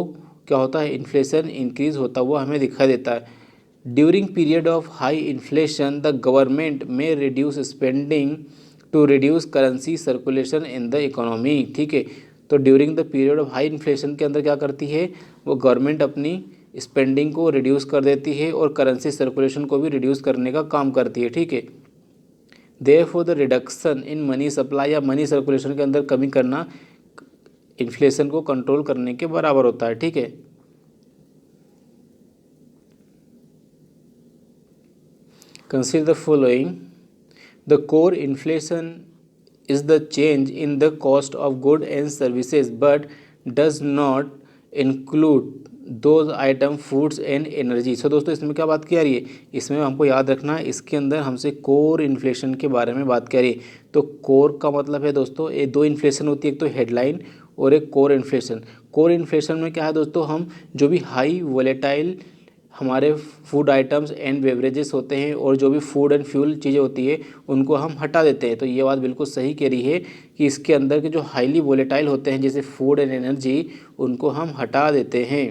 क्या होता है, इन्फ्लेशन इंक्रीज होता हुआ हमें दिखाई देता है। During period of high inflation the government may reduce spending to reduce currency circulation in the economy. ठीक है, तो during the period of high inflation के अंदर क्या करती है, वो गवर्नमेंट अपनी स्पेंडिंग को रिड्यूस कर देती है और करेंसी सर्कुलेशन को भी रिड्यूस करने का काम करती है। ठीक है, therefore the reduction in money supply या मनी सर्कुलेशन के अंदर कमी करना इन्फ्लेशन को कंट्रोल करने के बराबर होता है। ठीक है, consider the following, the core inflation is the change in the cost of goods and services but does not include those item foods and energy। सो दोस्तों इसमें क्या बात की जा रही है, इसमें हमको याद रखना है, इसके अंदर हमसे कोर इन्फ्लेशन के बारे में बात कर रही है। तो कोर का मतलब है दोस्तों, ये दो इन्फ्लेशन होती है, एक तो हेडलाइन और एक कोर इन्फ्लेशन। कोर इन्फ्लेशन में क्या है दोस्तों, हम जो भी हाई वोलेटाइल हमारे फूड आइटम्स एंड बेवरेजेस होते हैं और जो भी फूड एंड फ्यूल चीज़ें होती है उनको हम हटा देते हैं। तो ये बात बिल्कुल सही कह रही है कि इसके अंदर के जो हाईली वोलेटाइल होते हैं जैसे फूड एंड एनर्जी, उनको हम हटा देते हैं।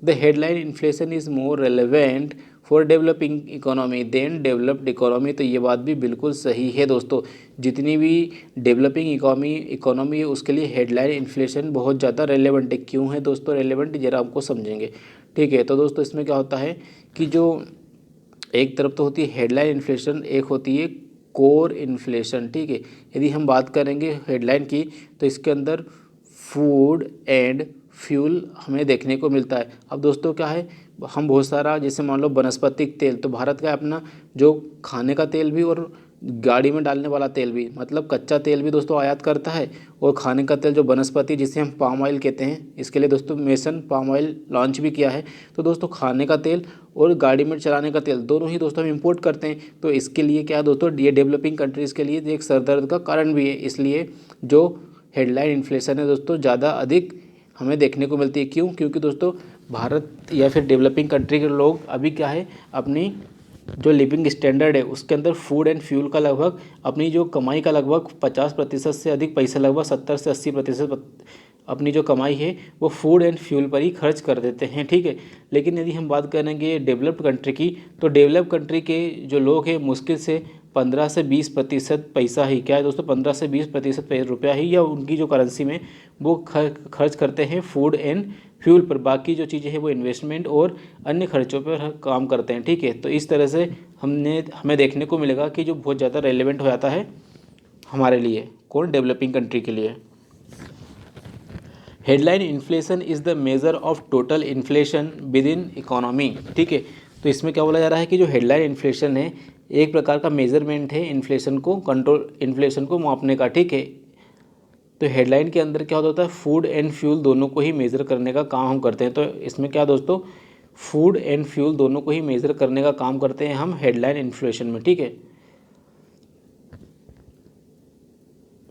The headline inflation is more relevant for developing economy than developed economy. तो ये बात भी बिल्कुल सही है दोस्तों, जितनी भी डेवलपिंग इकोनॉमी है उसके लिए हेडलाइन इन्फ्लेशन बहुत ज़्यादा रेलेवेंट है। क्यों है दोस्तों रेलेवेंट, जरा आपको समझेंगे। ठीक है, तो दोस्तों इसमें क्या होता है कि जो एक तरफ तो होती है हेडलाइन इन्फ्लेशन, एक होती है कोर इन्फ्लेशन। ठीक है, यदि हम बात करेंगे हेडलाइन की तो इसके अंदर फूड एंड फ्यूल हमें देखने को मिलता है। अब दोस्तों क्या है, हम बहुत सारा जैसे मान लो वनस्पतिक तेल, तो भारत का अपना जो खाने का तेल भी और गाड़ी में डालने वाला तेल भी, मतलब कच्चा तेल भी दोस्तों आयात करता है, और खाने का तेल जो वनस्पति जिसे हम पाम ऑयल कहते हैं, इसके लिए दोस्तों मिशन पाम ऑयल लॉन्च भी किया है। तो दोस्तों खाने का तेल और गाड़ी में चलाने का तेल दोनों ही दोस्तों हम इंपोर्ट करते हैं। तो इसके लिए क्या है दोस्तों, ये डेवलपिंग कंट्रीज़ के लिए एक सरदर्द का कारण भी है। इसलिए जो हेडलाइन इन्फ्लेशन है दोस्तों ज़्यादा अधिक हमें देखने को मिलती है। क्यों? क्योंकि दोस्तों भारत या फिर डेवलपिंग कंट्री के लोग अभी क्या है, अपनी जो लिविंग स्टैंडर्ड है उसके अंदर फूड एंड फ्यूल का लगभग, अपनी जो कमाई का लगभग 50% से अधिक पैसा, लगभग 70 से 80% अपनी जो कमाई है वो फूड एंड फ्यूल पर ही खर्च कर देते हैं। ठीक है, लेकिन यदि हम बात करेंगे डेवलप्ड कंट्री की, तो डेवलप कंट्री के जो लोग हैं मुश्किल से 15 से 20% पैसा ही, क्या है दोस्तों, 15 से 20% रुपया ही या उनकी जो करेंसी में वो खर्च करते हैं फूड एंड फ्यूल पर। बाकी जो चीज़ें हैं वो इन्वेस्टमेंट और अन्य खर्चों पर काम करते हैं। ठीक है, तो इस तरह से हमें देखने को मिलेगा कि जो बहुत ज़्यादा रेलेवेंट हो जाता है हमारे लिए, कौन, डेवलपिंग कंट्री के लिए। Headline inflation is the measure of total inflation with in economy. ठीक है, तो इसमें क्या बोला जा रहा है कि जो हेडलाइन इन्फ्लेशन है एक प्रकार का मेजरमेंट है इन्फ्लेशन को कंट्रोल, इन्फ्लेशन को मापने का। ठीक है, तो हेडलाइन के अंदर क्या होता है, फूड एंड फ्यूल दोनों को ही मेज़र करने का काम हम करते हैं। तो इसमें क्या दोस्तों, फूड एंड फ्यूल दोनों को ही मेज़र करने का काम करते हैं हम हेडलाइन इन्फ्लेशन में। ठीक है,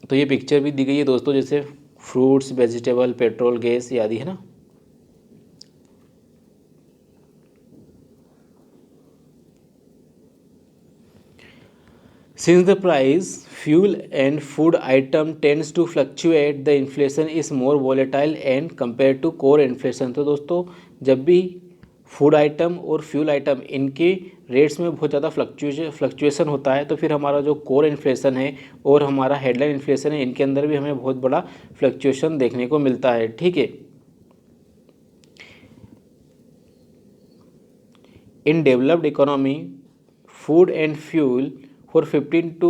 तो ये पिक्चर भी दी गई है दोस्तों, जैसे फ्रूट्स, वेजिटेबल, पेट्रोल, गैस आदि, है ना। Since the price, fuel and food item tends to fluctuate, the inflation is more volatile and compared to core inflation। तो दोस्तों जब भी फूड आइटम और फ्यूल आइटम इनके रेट्स में बहुत ज़्यादा फ्लक्चुएशन होता है, तो फिर हमारा जो कोर इन्फ्लेशन है और हमारा हेडलाइन इन्फ्लेशन है इनके अंदर भी हमें बहुत बड़ा फ्लक्चुएशन देखने को मिलता है। ठीक है, in developed economy food and fuel for 15 to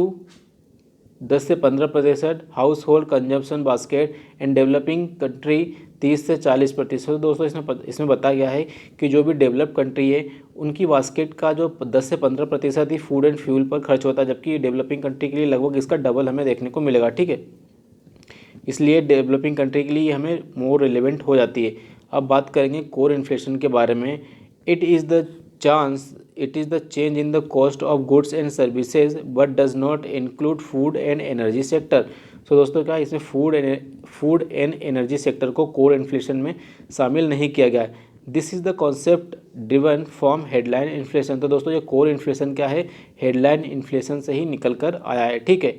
10 से 15% house hold consumption basket and developing country 30 से 40%। दोस्तों इसमें बताया गया है कि जो भी डेवलप कंट्री है उनकी बास्केट का जो 10 से 15% ही फूड एंड फ्यूल पर खर्च होता है, जबकि डेवलपिंग कंट्री के लिए लगभग इसका डबल हमें देखने को मिलेगा। ठीक है, इसलिए डेवलपिंग कंट्री के लिए हमें मोर रिलेवेंट हो जाती है। अब बात करेंगे कोर इन्फ्लेशन के बारे में। It is the change in the cost of goods and services but does not include food and energy sector. तो दोस्तों क्या इसमें फूड एंड एनर्जी सेक्टर को कोर इन्फ्लेशन में शामिल नहीं किया गया है। This is the concept driven from headline inflation. तो दोस्तों ये कोर इन्फ्लेशन क्या है, हेडलाइन इन्फ्लेशन से ही निकल कर आया है। ठीक है,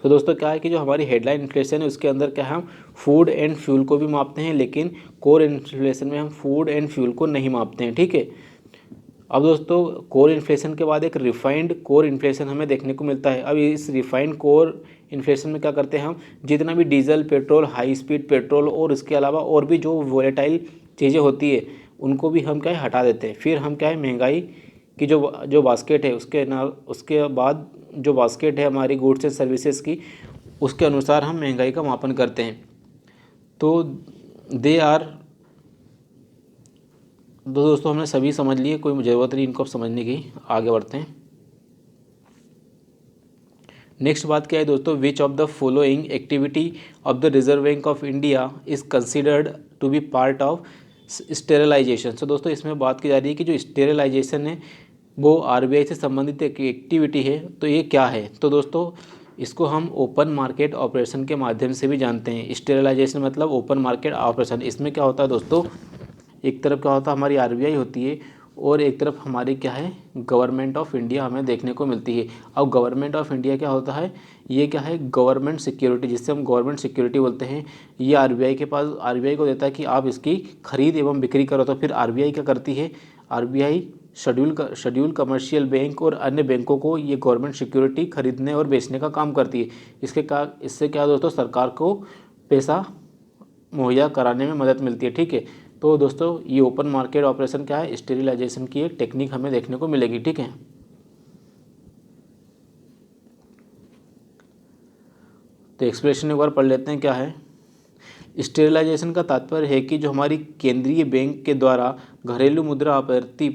तो दोस्तों क्या है कि जो हमारी हेडलाइन इन्फ्लेशन है उसके अंदर क्या है, हम फूड एंड फ्यूल को भी मापते हैं, लेकिन कोर इन्फ्लेशन में हम फूड एंड फ्यूल को नहीं मापते हैं। ठीक है, अब दोस्तों कोर इन्फ्लेशन के बाद एक रिफाइंड कोर इन्फ्लेशन हमें देखने को मिलता है। अब इस रिफाइंड कोर इन्फ्लेशन में क्या करते हैं, हम जितना भी diesel, petrol, high speed petrol और इसके अलावा और भी जो वोलेटाइल चीज़ें होती है उनको भी हम क्या है हटा देते हैं। फिर हम क्या है महंगाई की जो बास्केट है उसके बाद जो बास्केट है हमारी गुड्स एंड सर्विसेज की, उसके अनुसार हम महंगाई का मापन करते हैं। तो दोस्तों हमने सभी समझ लिए, कोई ज़रूरत नहीं इनको समझने की, आगे बढ़ते हैं। नेक्स्ट बात क्या है दोस्तों, which of the following activity of the Reserve Bank of India is considered to be part of sterilization. तो दोस्तों इसमें बात की जा रही है कि जो स्टेरिलाइजेशन है वो आरबीआई से संबंधित एक एक्टिविटी है। तो ये क्या है, तो दोस्तों इसको हम ओपन मार्केट ऑपरेशन के माध्यम से भी जानते हैं। स्टेरिलाइजेशन मतलब ओपन मार्केट ऑपरेशन। इसमें क्या होता है दोस्तों, एक तरफ क्या होता है हमारी आरबीआई होती है और एक तरफ हमारी क्या है गवर्नमेंट ऑफ इंडिया हमें देखने को मिलती है। अब गवर्नमेंट ऑफ इंडिया क्या होता है, ये क्या है गवर्नमेंट सिक्योरिटी, जिससे हम गवर्नमेंट सिक्योरिटी बोलते हैं। ये आरबीआई को देता है कि आप इसकी खरीद एवं बिक्री करो। तो फिर आरबीआई क्या करती है, आरबीआई शेड्यूल कमर्शियल बैंक और अन्य बैंकों को ये गवर्नमेंट सिक्योरिटी खरीदने और बेचने का काम करती है। इससे क्या दोस्तों, सरकार को पैसा मुहैया कराने में मदद मिलती है। ठीक है, तो दोस्तों ये ओपन मार्केट ऑपरेशन क्या है, स्टेरिलाइजेशन की एक टेक्निक हमें देखने को मिलेगी। ठीक है, तो एक्सप्लेनेशन एक बार पढ़ लेते हैं क्या है। स्टेरिलाइजेशन का तात्पर्य है कि जो हमारी केंद्रीय बैंक के द्वारा घरेलू मुद्रा आपूर्ति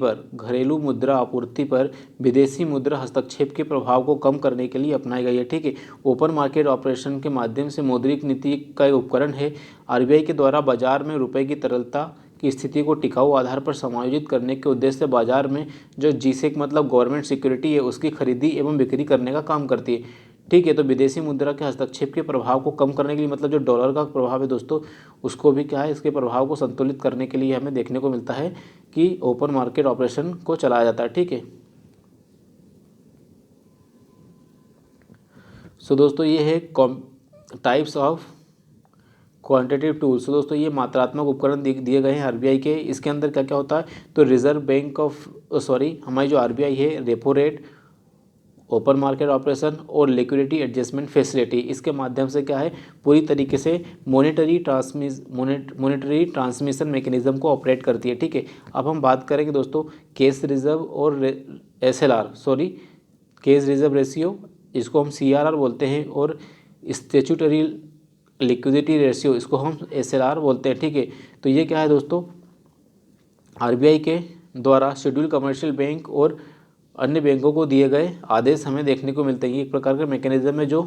पर विदेशी मुद्रा हस्तक्षेप के प्रभाव को कम करने के लिए अपनाई गई है। ठीक है, ओपन मार्केट ऑपरेशन के माध्यम से मौद्रिक नीति का एक उपकरण है। आरबीआई के द्वारा बाजार में रुपए की तरलता की स्थिति को टिकाऊ आधार पर समायोजित करने के उद्देश्य से बाजार में जो जीसेक मतलब गवर्नमेंट सिक्योरिटी है उसकी खरीदी एवं बिक्री करने का काम करती है। ठीक है, तो विदेशी मुद्रा के हस्तक्षेप के प्रभाव को कम करने के लिए मतलब जो डॉलर का प्रभाव है दोस्तों, उसको भी क्या है, इसके प्रभाव को संतुलित करने के लिए हमें देखने को मिलता है कि ओपन मार्केट ऑपरेशन को चलाया जाता है। ठीक है, सो दोस्तों ये है टाइप्स ऑफ क्वांटिटेटिव टूल्स। तो दोस्तों ये मात्रात्मक उपकरण दिए गए हैं आरबीआई के। इसके अंदर क्या क्या होता है, तो रिजर्व बैंक हमारी जो आरबीआई है, repo rate, open market operation और लिक्विडिटी एडजस्टमेंट फैसिलिटी, इसके माध्यम से क्या है, पूरी तरीके से मॉनेटरी ट्रांसमिशन मैकेनिज्म को ऑपरेट करती है। ठीक है, अब हम बात करेंगे दोस्तों कैश रिजर्व और कैश रिजर्व रेशियो, इसको हम सीआरआर बोलते हैं, और स्टैट्यूटरी लिक्विडिटी रेशियो, इसको हम एसएलआर बोलते हैं। ठीक है, तो ये क्या है दोस्तों, आरबीआई के द्वारा शेड्यूल कमर्शियल बैंक और अन्य बैंकों को दिए गए आदेश हमें देखने को मिलते हैं। ये एक प्रकार का मैकेनिज्म है जो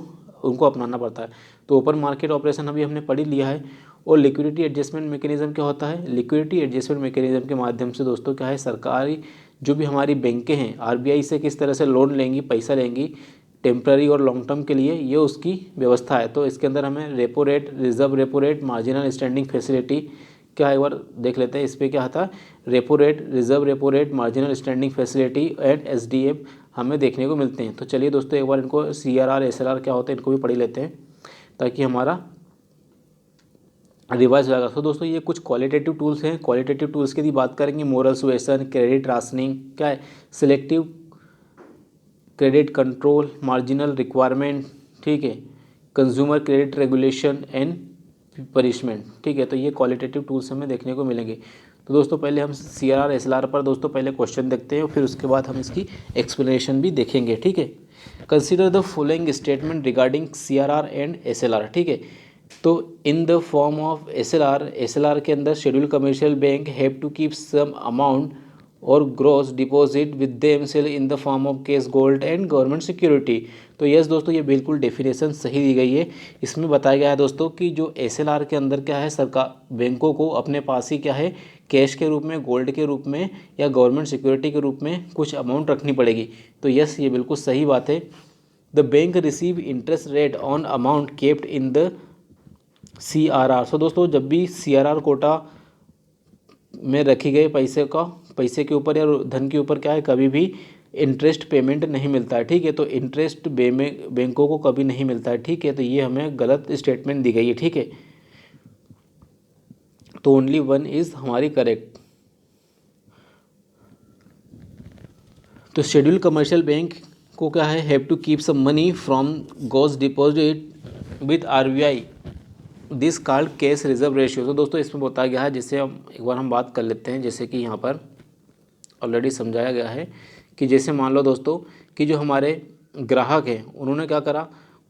उनको अपनाना पड़ता है। तो ओपन मार्केट ऑपरेशन अभी हमने पढ़ ही लिया है। और लिक्विडिटी एडजस्टमेंट मैकेनिज्म क्या होता है, लिक्विडिटी एडजस्टमेंट मैकेनिज्म के माध्यम से दोस्तों क्या है, सरकारी जो भी हमारी बैंकें हैं आरबीआई से किस तरह से लोन लेंगी, पैसा लेंगी टेम्प्ररी और लॉन्ग टर्म के लिए, ये उसकी व्यवस्था है। तो इसके अंदर हमें repo rate, reserve repo rate, marginal standing facility क्या एक बार देख लेते हैं। इस पर क्या आता है, repo rate, reserve repo rate, marginal standing facility and SDF हमें देखने को मिलते हैं। तो चलिए दोस्तों एक बार इनको सीआरआर एसएलआर क्या होता है इनको भी पढ़ लेते हैं ताकि हमारा रिवाइज रहेगा। तो दोस्तों ये कुछ क्वालिटेटिव टूल्स हैं। क्वालिटेटिव टूल्स की यदि बात करेंगे, मोरल सुएसन, क्रेडिट राशनिंग क्या है, selective credit control, marginal requirement, ठीक है, consumer credit regulation and punishment. ठीक है, तो ये क्वालिटेटिव टूल्स हमें देखने को मिलेंगे। तो दोस्तों पहले हम सीआरआर एसएलआर पर दोस्तों पहले क्वेश्चन देखते हैं और फिर उसके बाद हम इसकी एक्सप्लेनेशन भी देखेंगे। ठीक है, consider the following statement regarding CRR and SLR. ठीक है, तो in the form of SLR के अंदर schedule commercial bank have to keep some amount और gross deposit with them sell in the form of cash, gold and government security. तो यस दोस्तों ये बिल्कुल डेफिनेशन सही दी गई है। इसमें बताया गया है दोस्तों कि जो एसएलआर के अंदर क्या है, सरकार बैंकों को अपने पास ही क्या है, कैश के रूप में, गोल्ड के रूप में या गवर्नमेंट सिक्योरिटी के रूप में कुछ अमाउंट रखनी पड़ेगी। तो यस ये बिल्कुल सही बात है। The bank receive interest rate on amount kept in the CRR. So दोस्तों जब भी सीआरआर कोटा में रखी गई पैसे के ऊपर या धन के ऊपर क्या है, कभी भी इंटरेस्ट पेमेंट नहीं मिलता है। ठीक है, तो इंटरेस्ट बैंकों को कभी नहीं मिलता है। ठीक है, तो ये हमें गलत स्टेटमेंट दी गई है। ठीक है, तो ओनली वन इज हमारी करेक्ट। तो शेड्यूल कमर्शियल बैंक को क्या है, have to keep some money from gross deposit with RBI, this called cash reserve ratio. तो दोस्तों इसमें बताया गया है, जिससे हम एक बार हम बात कर लेते हैं। जैसे कि यहाँ पर ऑलरेडी समझाया गया है कि जैसे मान लो दोस्तों कि जो हमारे ग्राहक हैं उन्होंने क्या करा,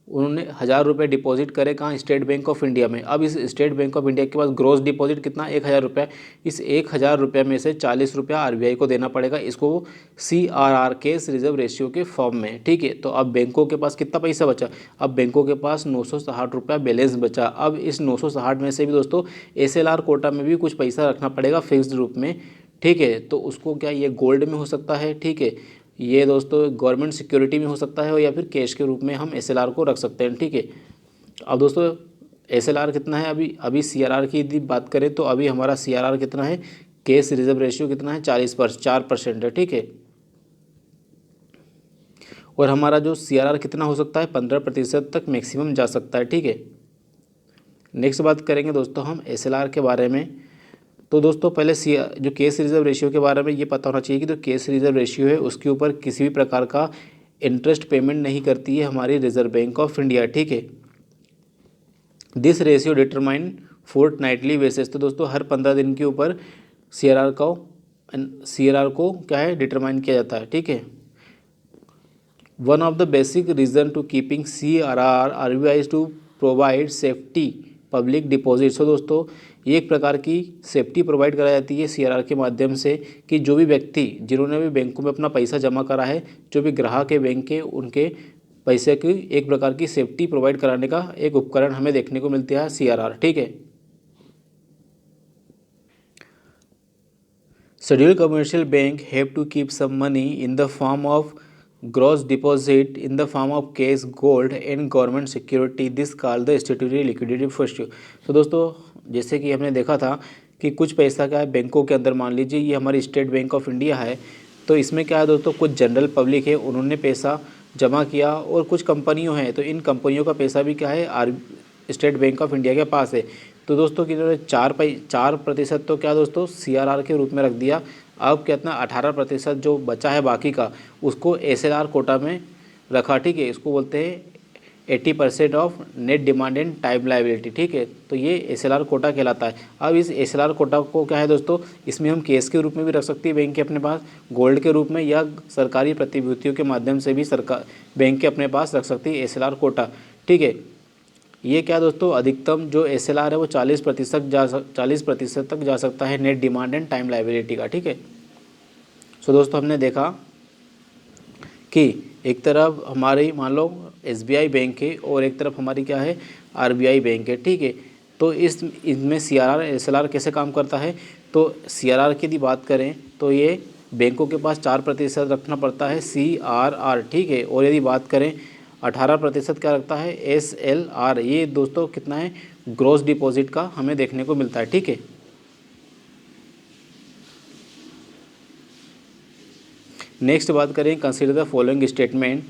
उन्होंने 1000 रुपये डिपॉजिट करे कहाँ, स्टेट बैंक ऑफ इंडिया में। अब इस स्टेट बैंक ऑफ इंडिया के पास ग्रॉस डिपॉजिट कितना, 1000 रुपये। इस 1000 रुपये में से 40 रुपया आरबीआई को देना पड़ेगा, इसको सीआरआर कैश रिजर्व रेशियो के फॉर्म में। ठीक है, तो अब बैंकों के पास कितना पैसा बचा, अब बैंकों के पास 960 रुपया बैलेंस बचा। अब इस 960 में से भी दोस्तों एसएलआर कोटा में भी कुछ पैसा रखना पड़ेगा फिक्स्ड रूप में। ठीक है, तो उसको क्या ये गोल्ड में हो सकता है, ठीक है, ये दोस्तों गवर्नमेंट सिक्योरिटी में हो सकता है, या फिर कैश के रूप में हम एसएलआर को रख सकते हैं। ठीक है, अब दोस्तों एसएलआर कितना है, अभी सीआरआर की यदि बात करें तो अभी हमारा सीआरआर कितना है, कैश रिजर्व रेशियो कितना है, 4% है। ठीक है, और हमारा जो सीआरआर कितना हो सकता है, 15% तक मैक्सिमम जा सकता है। ठीक है, नेक्स्ट बात करेंगे दोस्तों हम एसएलआर के बारे में। तो दोस्तों पहले जो केस रिजर्व रेशियो के बारे में ये पता होना चाहिए कि जो केस रिजर्व रेशियो है उसके ऊपर किसी भी प्रकार का इंटरेस्ट पेमेंट नहीं करती है हमारी रिजर्व बैंक ऑफ इंडिया, ठीक है। This ratio determine fortnightly basis, तो दोस्तों हर 15 दिन के ऊपर सीआरआर को क्या है डिटरमाइन किया जाता है, ठीक है। One of the basic reason to keeping CRR RBI is to provide safety public deposit. So दोस्तों ये एक प्रकार की सेफ्टी प्रोवाइड कराई जाती है सीआरआर के माध्यम से कि जो भी व्यक्ति जिन्होंने भी बैंकों में अपना पैसा जमा करा है, जो भी ग्राहक है बैंक के, उनके पैसे की एक प्रकार की सेफ्टी प्रोवाइड कराने का एक उपकरण हमें देखने को मिलता है सीआरआर, ठीक है। Schedule commercial bank have to keep some money in the form of gross deposit in the form of cash, gold and government security, this called the statutory liquidity first. तो दोस्तों जैसे कि हमने देखा था कि कुछ पैसा क्या है बैंकों के अंदर, मान लीजिए ये हमारी स्टेट बैंक ऑफ इंडिया है, तो इसमें क्या है दोस्तों कुछ जनरल पब्लिक है उन्होंने पैसा जमा किया और कुछ कंपनियों हैं तो इन कंपनियों का पैसा भी क्या है स्टेट बैंक ऑफ इंडिया के पास है। तो दोस्तों किन्होंने 4% तो क्या दोस्तों सीआरआर के रूप में रख दिया। अब कितना 18% जो बचा है बाकी का उसको एसएलआर कोटा में रखा, ठीक है। इसको बोलते हैं 80% of net demand and time liability, ठीक है। तो ये एसएलआर कोटा कहलाता है। अब इस एसएलआर कोटा को क्या है दोस्तों, इसमें हम कैश के रूप में भी रख सकती है बैंक के अपने पास, गोल्ड के रूप में, या सरकारी प्रतिभूतियों के माध्यम से भी सरकार बैंक के अपने पास रख सकती है एसएलआर कोटा, ठीक है। ये क्या दोस्तों अधिकतम जो एसएलआर है वो 40% तक जा सकता है net demand and time liability का, ठीक है। सो दोस्तों हमने देखा कि एक तरफ हमारी मान लो एसबीआई बैंक है और एक तरफ हमारी क्या है आरबीआई बैंक है, ठीक है। तो इसमें सीआरआर एसएलआर कैसे काम करता है, तो सीआरआर की यदि बात करें तो ये बैंकों के पास 4% रखना पड़ता है सीआरआर, ठीक है। और यदि बात करें 18% क्या रखता है एसएलआर, ये दोस्तों कितना है ग्रॉस डिपॉजिट का हमें देखने को मिलता है, ठीक है। नेक्स्ट बात करें consider the following statement,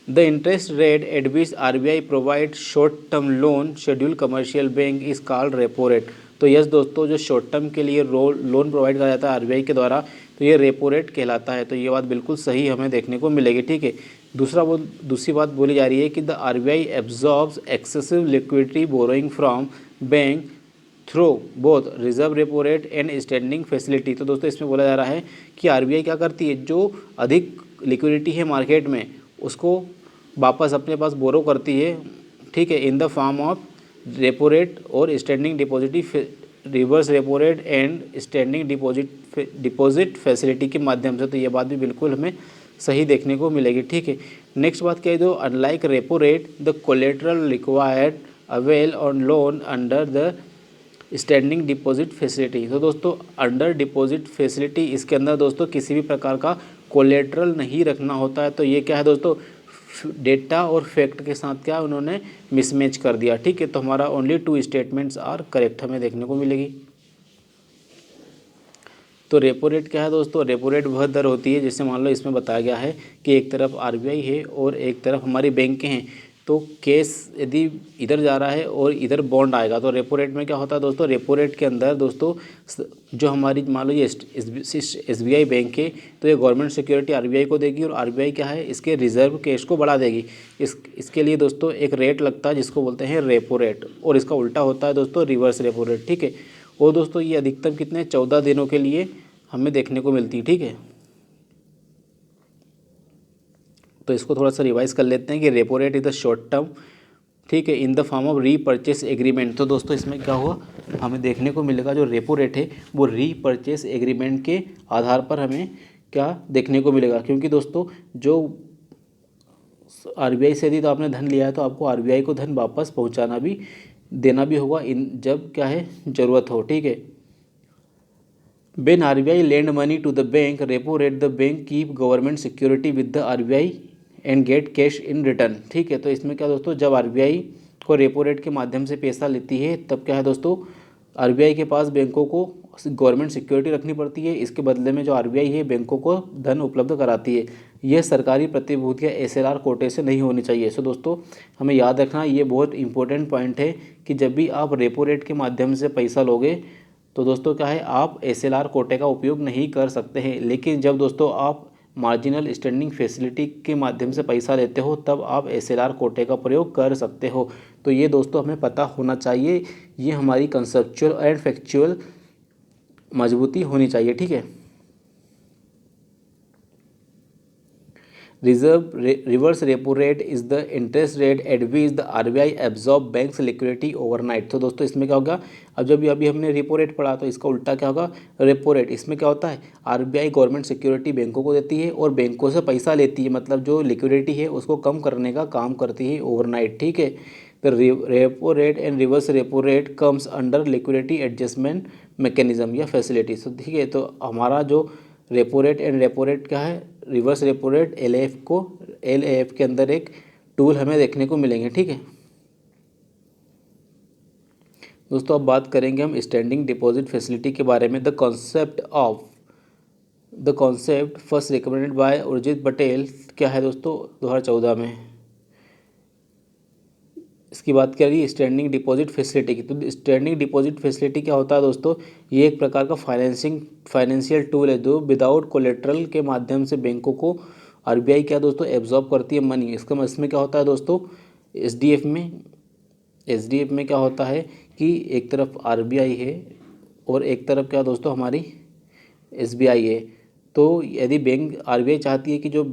the interest rate at which RBI provide short term loan schedule commercial bank is called repo rate. तो यस दोस्तों जो शॉर्ट टर्म के लिए लोन प्रोवाइड करा जाता है आरबीआई के द्वारा तो ये रेपो रेट कहलाता है। तो ये बात बिल्कुल सही हमें देखने को मिलेगी, ठीक है। दूसरी बात बोली जा रही है कि the RBI absorbs excessive liquidity borrowing from bank through both reserve repo rate and standing facility. तो दोस्तों इसमें बोला जा रहा है कि आरबीआई क्या करती है, जो अधिक लिक्विडिटी है मार्केट में उसको वापस अपने पास बोरो करती है, ठीक है, in the form of repo rate और standing deposit reverse repo rate and standing deposit facility के माध्यम से। तो ये बात भी बिल्कुल हमें सही देखने को मिलेगी, ठीक है। नेक्स्ट बात क्या है, तो unlike repo rate the collateral required avail on loan under the standing deposit facility. तो दोस्तों अंडर डिपॉजिट फैसिलिटी इसके अंदर दोस्तों किसी भी प्रकार का कोलेटरल नहीं रखना होता है। तो ये क्या है दोस्तों डेटा और फैक्ट के साथ क्या उन्होंने मिसमैच कर दिया, ठीक है। तो हमारा ओनली 2 स्टेटमेंट्स आर करेक्ट हमें देखने को मिलेगी। तो रेपो रेट क्या है दोस्तों, रेपो रेट वह दर होती है जैसे मान लो इसमें बताया गया है कि एक तरफ आरबीआई है और एक तरफ हमारी बैंकें हैं, तो केस यदि इधर जा रहा है और इधर बॉन्ड आएगा तो रेपो रेट में क्या होता है दोस्तों, रेपो रेट के अंदर दोस्तों जो हमारी मान लो ये एसबीआई बैंक है तो ये गवर्नमेंट सिक्योरिटी आरबीआई को देगी और आरबीआई क्या है इसके रिजर्व कैश को बढ़ा देगी। इसके लिए दोस्तों एक रेट लगता है जिसको बोलते हैं रेपो रेट और इसका उल्टा होता है दोस्तों रिवर्स रेपो रेट, ठीक है। और दोस्तों ये अधिकतम कितने 14 दिनों के लिए हमें देखने को मिलती है, ठीक है। तो इसको थोड़ा सा रिवाइज कर लेते हैं कि repo rate is the short term, ठीक है, in the form of repurchase agreement. तो दोस्तों इसमें क्या हुआ हमें देखने को मिलेगा जो रेपो रेट है वो रीपर्चेस एग्रीमेंट के आधार पर हमें क्या देखने को मिलेगा, क्योंकि दोस्तों जो आरबीआई से यदि तो आपने धन लिया है तो आपको आरबीआई को धन वापस पहुंचाना भी देना भी होगा इन जब क्या है ज़रूरत हो, ठीक है। When RBI lend money to the bank, repo rate the bank keep government security with the RBI and get cash in return, ठीक है। तो इसमें क्या दोस्तों जब आरबीआई को रेपो रेट के माध्यम से पैसा लेती है तब क्या है दोस्तों आरबीआई के पास बैंकों को गवर्नमेंट सिक्योरिटी रखनी पड़ती है, इसके बदले में जो आरबीआई है बैंकों को धन उपलब्ध कराती है। यह सरकारी प्रतिभूतियाँ एसएलआर कोटे से नहीं होनी चाहिए। सो दोस्तों हमें याद रखना ये बहुत इंपॉर्टेंट पॉइंट है कि जब भी आप रेपो रेट के माध्यम से पैसा लोगे तो दोस्तों क्या है, आप SLR कोटे का उपयोग नहीं कर सकते हैं। लेकिन जब दोस्तों आप मार्जिनल स्टैंडिंग फैसिलिटी के माध्यम से पैसा लेते हो तब आप SLR कोटे का प्रयोग कर सकते हो। तो ये दोस्तों हमें पता होना चाहिए, ये हमारी कंसेप्चुअल एंड फैक्चुअल मजबूती होनी चाहिए, ठीक है। Reverse repo rate is the interest rate at which the RBI absorb banks liquidity overnight. तो दोस्तों इसमें क्या होगा, अब जब अभी हमने रेपो रेट पढ़ा तो इसका उल्टा क्या होगा, रेपो रेट। इसमें क्या होता है, RBI गवर्नमेंट सिक्योरिटी बैंकों को देती है और बैंकों से पैसा लेती है, मतलब जो लिक्विडिटी है उसको कम करने का काम करती है ओवरनाइट, ठीक है। The repo rate and reverse repo rate comes under liquidity adjustment mechanism या फैसिलिटी। तो ठीक है, तो हमारा जो repo rate and repo rate क्या है, रिवर्स रेपो रेट LAF के अंदर एक टूल हमें देखने को मिलेंगे, ठीक है। दोस्तों अब बात करेंगे हम स्टैंडिंग डिपॉजिट फैसिलिटी के बारे में। The concept first recommended by Urjit Patel क्या है दोस्तों, 2014 में। इसकी बात करिए स्टैंडिंग डिपॉजिट फैसिलिटी की। तो स्टैंडिंग डिपॉजिट फैसिलिटी क्या होता है दोस्तों, ये एक प्रकार का फाइनेंशियल टूल है जो विदाउट कोलेट्रल के माध्यम से बैंकों को RBI क्या दोस्तों एब्जॉर्ब करती है मनी। इसमें क्या होता है दोस्तों, SDF में क्या होता है कि एक तरफ RBI है और एक तरफ क्या दोस्तों हमारी SBI है। तो यदि बैंक RBI चाहती है कि जो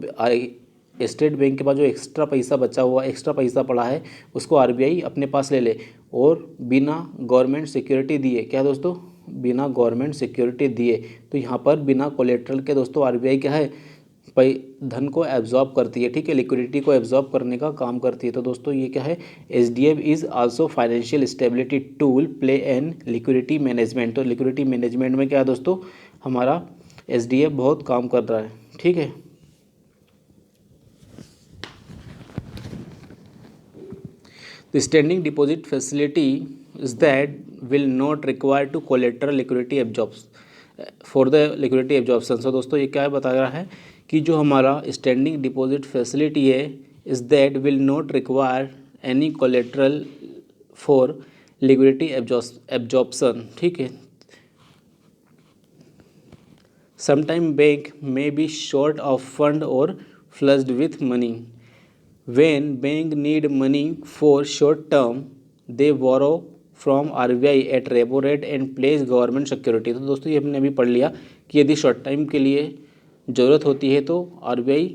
स्टेट बैंक के पास जो एक्स्ट्रा पैसा बचा हुआ, एक्स्ट्रा पैसा पड़ा है, उसको RBI अपने पास ले ले और बिना गवर्नमेंट सिक्योरिटी दिए, क्या दोस्तों, बिना गवर्नमेंट सिक्योरिटी दिए। तो यहाँ पर बिना कोलेट्रल के दोस्तों RBI क्या है, धन को एब्जॉर्ब करती है, ठीक है, लिक्विडिटी को एब्जॉर्ब करने का काम करती है। तो दोस्तों ये क्या है, SDF is also financial stability tool play an liquidity management. तो लिक्विडिटी मैनेजमेंट में क्या है दोस्तों, हमारा SDF बहुत काम कर रहा है, ठीक है। The standing deposit facility is that will not require to collateral liquidity absorption for the liquidity absorption। So दोस्तों ये क्या बता रहा है कि जो हमारा standing deposit facility है is that will not require any collateral for liquidity absorption, ठीक है। Sometime bank may be short of fund or flushed with money. When bank need money for short term, they borrow from RBI at repo rate and place government security। तो दोस्तों ये हमने अभी पढ़ लिया कि यदि शॉर्ट टाइम के लिए ज़रूरत होती है तो RBI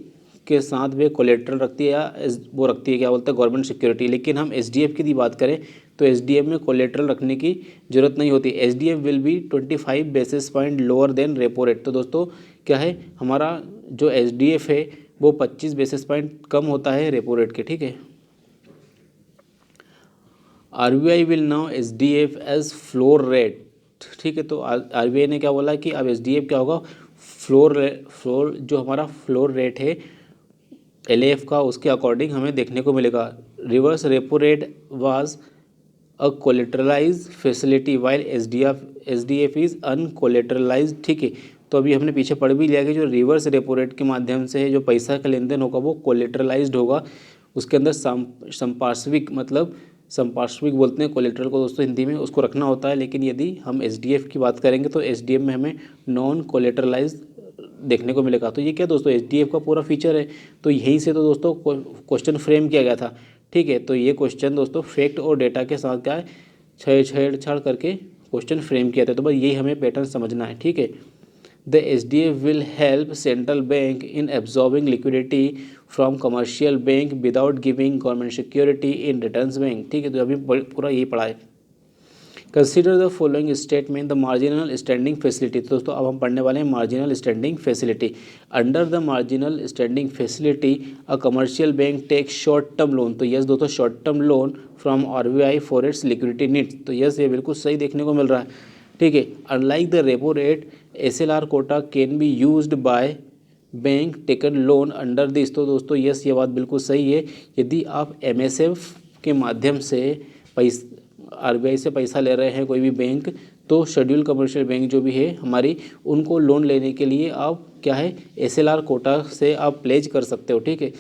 के साथ वे कोलेट्रल रखती है या वो रखती है क्या बोलते हैं गवर्नमेंट सिक्योरिटी। लेकिन हम SDF की बात करें तो SDF में कोलेट्रल रखने की ज़रूरत नहीं होती। SDF will be 25 basis point lower than repo rate. तो दोस्तों क्या है, हमारा जो SDF है वो 25 बेसिस पॉइंट कम होता है रेपो रेट के, ठीक है। RBI will now SDF as floor rate, ठीक है। तो RBI ने क्या बोला कि अब SDF क्या होगा, फ्लोर जो हमारा फ्लोर रेट है LAF का, उसके अकॉर्डिंग हमें देखने को मिलेगा। Reverse repo rate was a collateralise facility while SDF is uncollateralise, ठीक है। तो अभी हमने पीछे पढ़ भी लिया कि जो रिवर्स रेपो रेट के माध्यम से जो पैसा का लेन देन होगा वो कोलेट्रलाइज्ड होगा। उसके अंदर संपार्श्विक, मतलब संपार्श्विक बोलते हैं कोलेट्रल को दोस्तों हिंदी में, उसको रखना होता है। लेकिन यदि हम SDF की बात करेंगे तो SDF में हमें नॉन कोलेट्रलाइज देखने को मिलेगा। तो ये क्या दोस्तों SDF का पूरा फीचर है। तो यहीं से तो दोस्तों क्वेश्चन फ्रेम किया गया था, ठीक है। तो ये क्वेश्चन दोस्तों फैक्ट और डेटा के साथ क्या है, छेड़छाड़ करके क्वेश्चन फ्रेम किया था। तो बस यही हमें पैटर्न समझना है, ठीक है। The SDF will help central bank in absorbing liquidity from commercial bank without giving government security in returns bank, ठीक है। तो अभी पूरा यही पढ़ा है। Consider the following statement the marginal standing facility. तो दोस्तों अब हम पढ़ने वाले हैं marginal standing facility. Under the marginal standing facility a commercial bank take short term loan. तो यस दोस्तों, short term loan from RBI for its liquidity needs. तो यस ये बिल्कुल सही देखने को मिल रहा है, ठीक है। Unlike the repo rate SLR quota can be used by bank taken loan under this. तो दोस्तों यस ये बात बिल्कुल सही है। यदि आप MSF के माध्यम से RBI से पैसा ले रहे हैं कोई भी बैंक, तो शेड्यूल कमर्शियल बैंक जो भी है हमारी, उनको लोन लेने के लिए आप क्या है SLR कोटा से आप प्लेज कर सकते हो, ठीक है,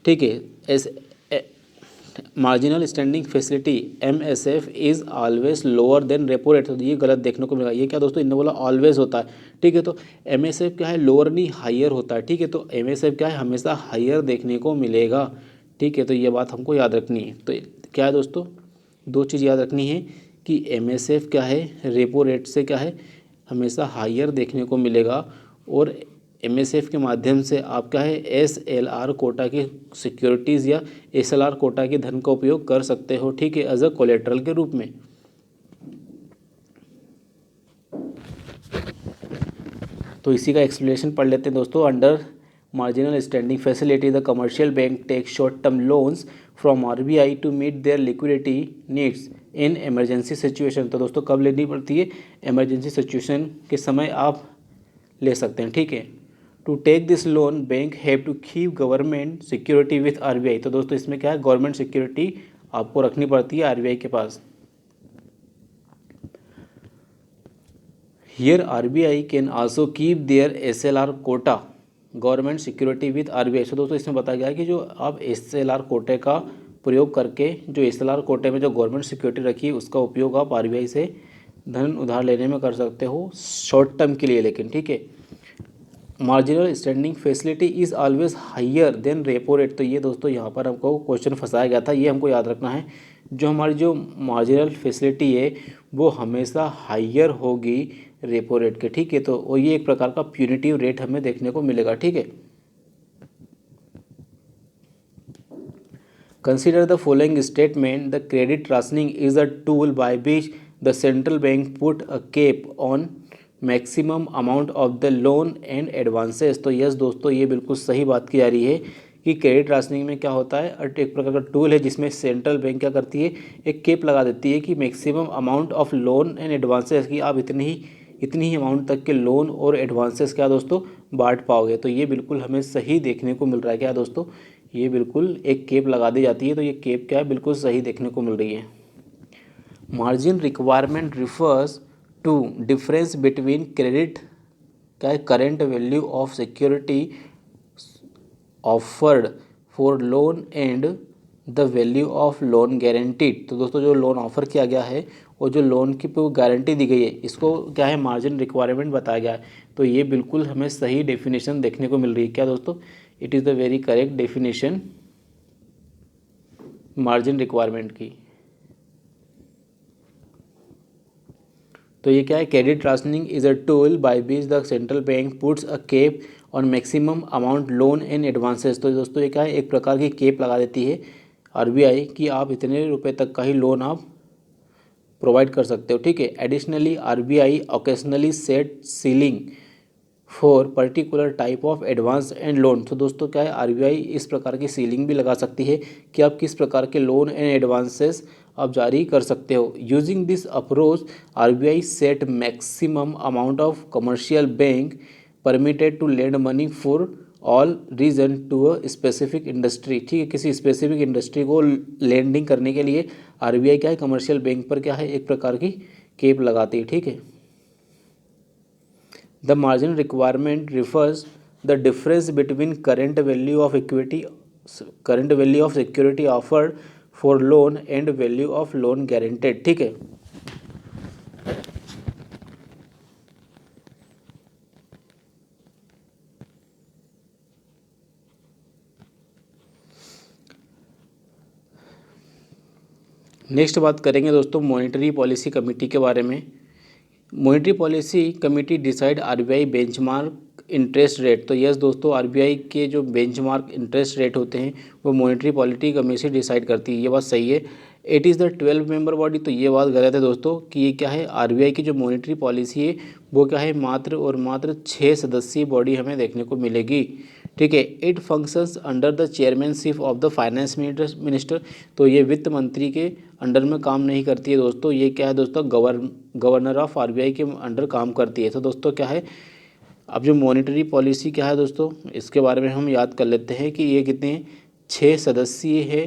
ठीक है। Marginal standing facility MSF is always lower than repo rate. तो ये गलत देखने को मिलेगा। ये क्या दोस्तों, इन्होंने बोला ऑलवेज होता है, ठीक है। तो MSF क्या है, लोअर नहीं हायर होता है, ठीक है। तो MSF क्या है, हमेशा हायर देखने को मिलेगा, ठीक है। तो ये बात हमको याद रखनी है। तो क्या है दोस्तों, दो चीज़ याद रखनी है कि MSF क्या है, रेपो रेट से क्या है, हमेशा हायर देखने को मिलेगा। और MSF के माध्यम से आप क्या है, SLR कोटा की सिक्योरिटीज़ या SLR कोटा के धन का उपयोग कर सकते हो, ठीक है, एज अ कोलेट्रल के रूप में। तो इसी का एक्सप्लेनेशन पढ़ लेते हैं दोस्तों। Under marginal standing facility the commercial bank take short term loans from RBI to meet their liquidity needs in emergency situation. तो दोस्तों कब लेनी पड़ती है, इमरजेंसी सिचुएशन के समय आप ले सकते हैं, ठीक है। To take this loan bank have to keep government security with RBI। तो दोस्तों इसमें क्या है, गवर्नमेंट सिक्योरिटी आपको रखनी पड़ती है RBI के पास। Here RBI can also keep their SLR quota government security with RBI। तो दोस्तों इसमें बताया गया है कि जो आप SLR कोटे का प्रयोग करके जो SLR कोटे में जो गवर्नमेंट सिक्योरिटी रखी है उसका उपयोग आप RBI से धन उधार लेने में कर सकते हो शॉर्ट टर्म के लिए, लेकिन ठीक है। Marginal standing facility is always higher than repo rate. तो ये दोस्तों यहाँ पर हमको क्वेश्चन फंसाया गया था, ये हमको याद रखना है। जो हमारी जो मार्जिनल फैसिलिटी है वो हमेशा हायर होगी रेपो रेट के, ठीक है। तो और ये एक प्रकार का प्यूनिटिव रेट हमें देखने को मिलेगा, ठीक है। Consider the following statement, the credit rationing is a tool by which the central bank put a cap on maximum amount of the loan and advances. तो यस दोस्तों, ये बिल्कुल सही बात की जा रही है कि क्रेडिट राशनिंग में क्या होता है, एक प्रकार का टूल है जिसमें सेंट्रल बैंक क्या करती है, एक केप लगा देती है कि maximum amount of loan and advances, कि आप इतनी ही अमाउंट तक के लोन और एडवांसेस क्या दोस्तों बांट पाओगे। तो ये बिल्कुल हमें सही देखने को मिल रहा है, क्या दोस्तों, ये बिल्कुल एक केप लगा दी जाती है। तो ये केप क्या है, बिल्कुल सही देखने को मिल रही है। Margin requirement refers to difference between credit क्या है, current value of security offered for loan and the value of loan guaranteed. तो दोस्तों जो लोन ऑफर किया गया है और जो लोन की गारंटी दी गई है इसको क्या है, मार्जिन रिक्वायरमेंट बताया गया है। तो ये बिल्कुल हमें सही डेफिनेशन देखने को मिल रही है, क्या दोस्तों, it is the very correct definition margin requirement की। तो ये क्या है, credit rationing is a tool by which the central bank puts a cap on maximum amount loan and advances. तो दोस्तों ये क्या है, एक प्रकार की केप लगा देती है RBI कि आप इतने रुपए तक का ही लोन आप प्रोवाइड कर सकते हो, ठीक है। Additionally RBI occasionally set ceiling for particular type of advance and loan. तो दोस्तों क्या है, RBI इस प्रकार की सीलिंग भी लगा सकती है कि आप किस प्रकार के लोन एंड एडवांसेस आप जारी कर सकते हो। Using this approach RBI set maximum amount of commercial bank permitted to lend money for all reason to a specific industry, ठीक है। किसी स्पेसिफिक इंडस्ट्री को लेंडिंग करने के लिए RBI क्या है, कमर्शियल बैंक पर क्या है, एक प्रकार की केप लगाती है, ठीक है। The margin requirement refers the difference between current value of security offered for loan and value of loan guaranteed, ठीक है। नेक्स्ट बात करेंगे दोस्तों मॉनेटरी पॉलिसी कमेटी के बारे में। Monetary policy committee decide RBI benchmark interest rate. तो यस दोस्तों, RBI के जो बेंचमार्क इंटरेस्ट रेट होते हैं वो मॉनेटरी पॉलिसी कमेटी डिसाइड करती है, ये बात सही है। It is the 12 member body. तो ये बात गलत है दोस्तों कि ये क्या है, RBI की जो मॉनेटरी पॉलिसी है वो क्या है, मात्र और मात्र 6 सदस्यीय बॉडी हमें देखने को मिलेगी, ठीक है। It functions under the chairmanship of the finance minister. तो ये वित्त मंत्री के अंडर में काम नहीं करती है दोस्तों, ये क्या है दोस्तों, गवर्नर ऑफ RBI के अंडर काम करती है। तो दोस्तों क्या है, अब जो मॉनेटरी पॉलिसी क्या है दोस्तों, इसके बारे में हम याद कर लेते हैं कि ये कितने 6 सदस्यीय है।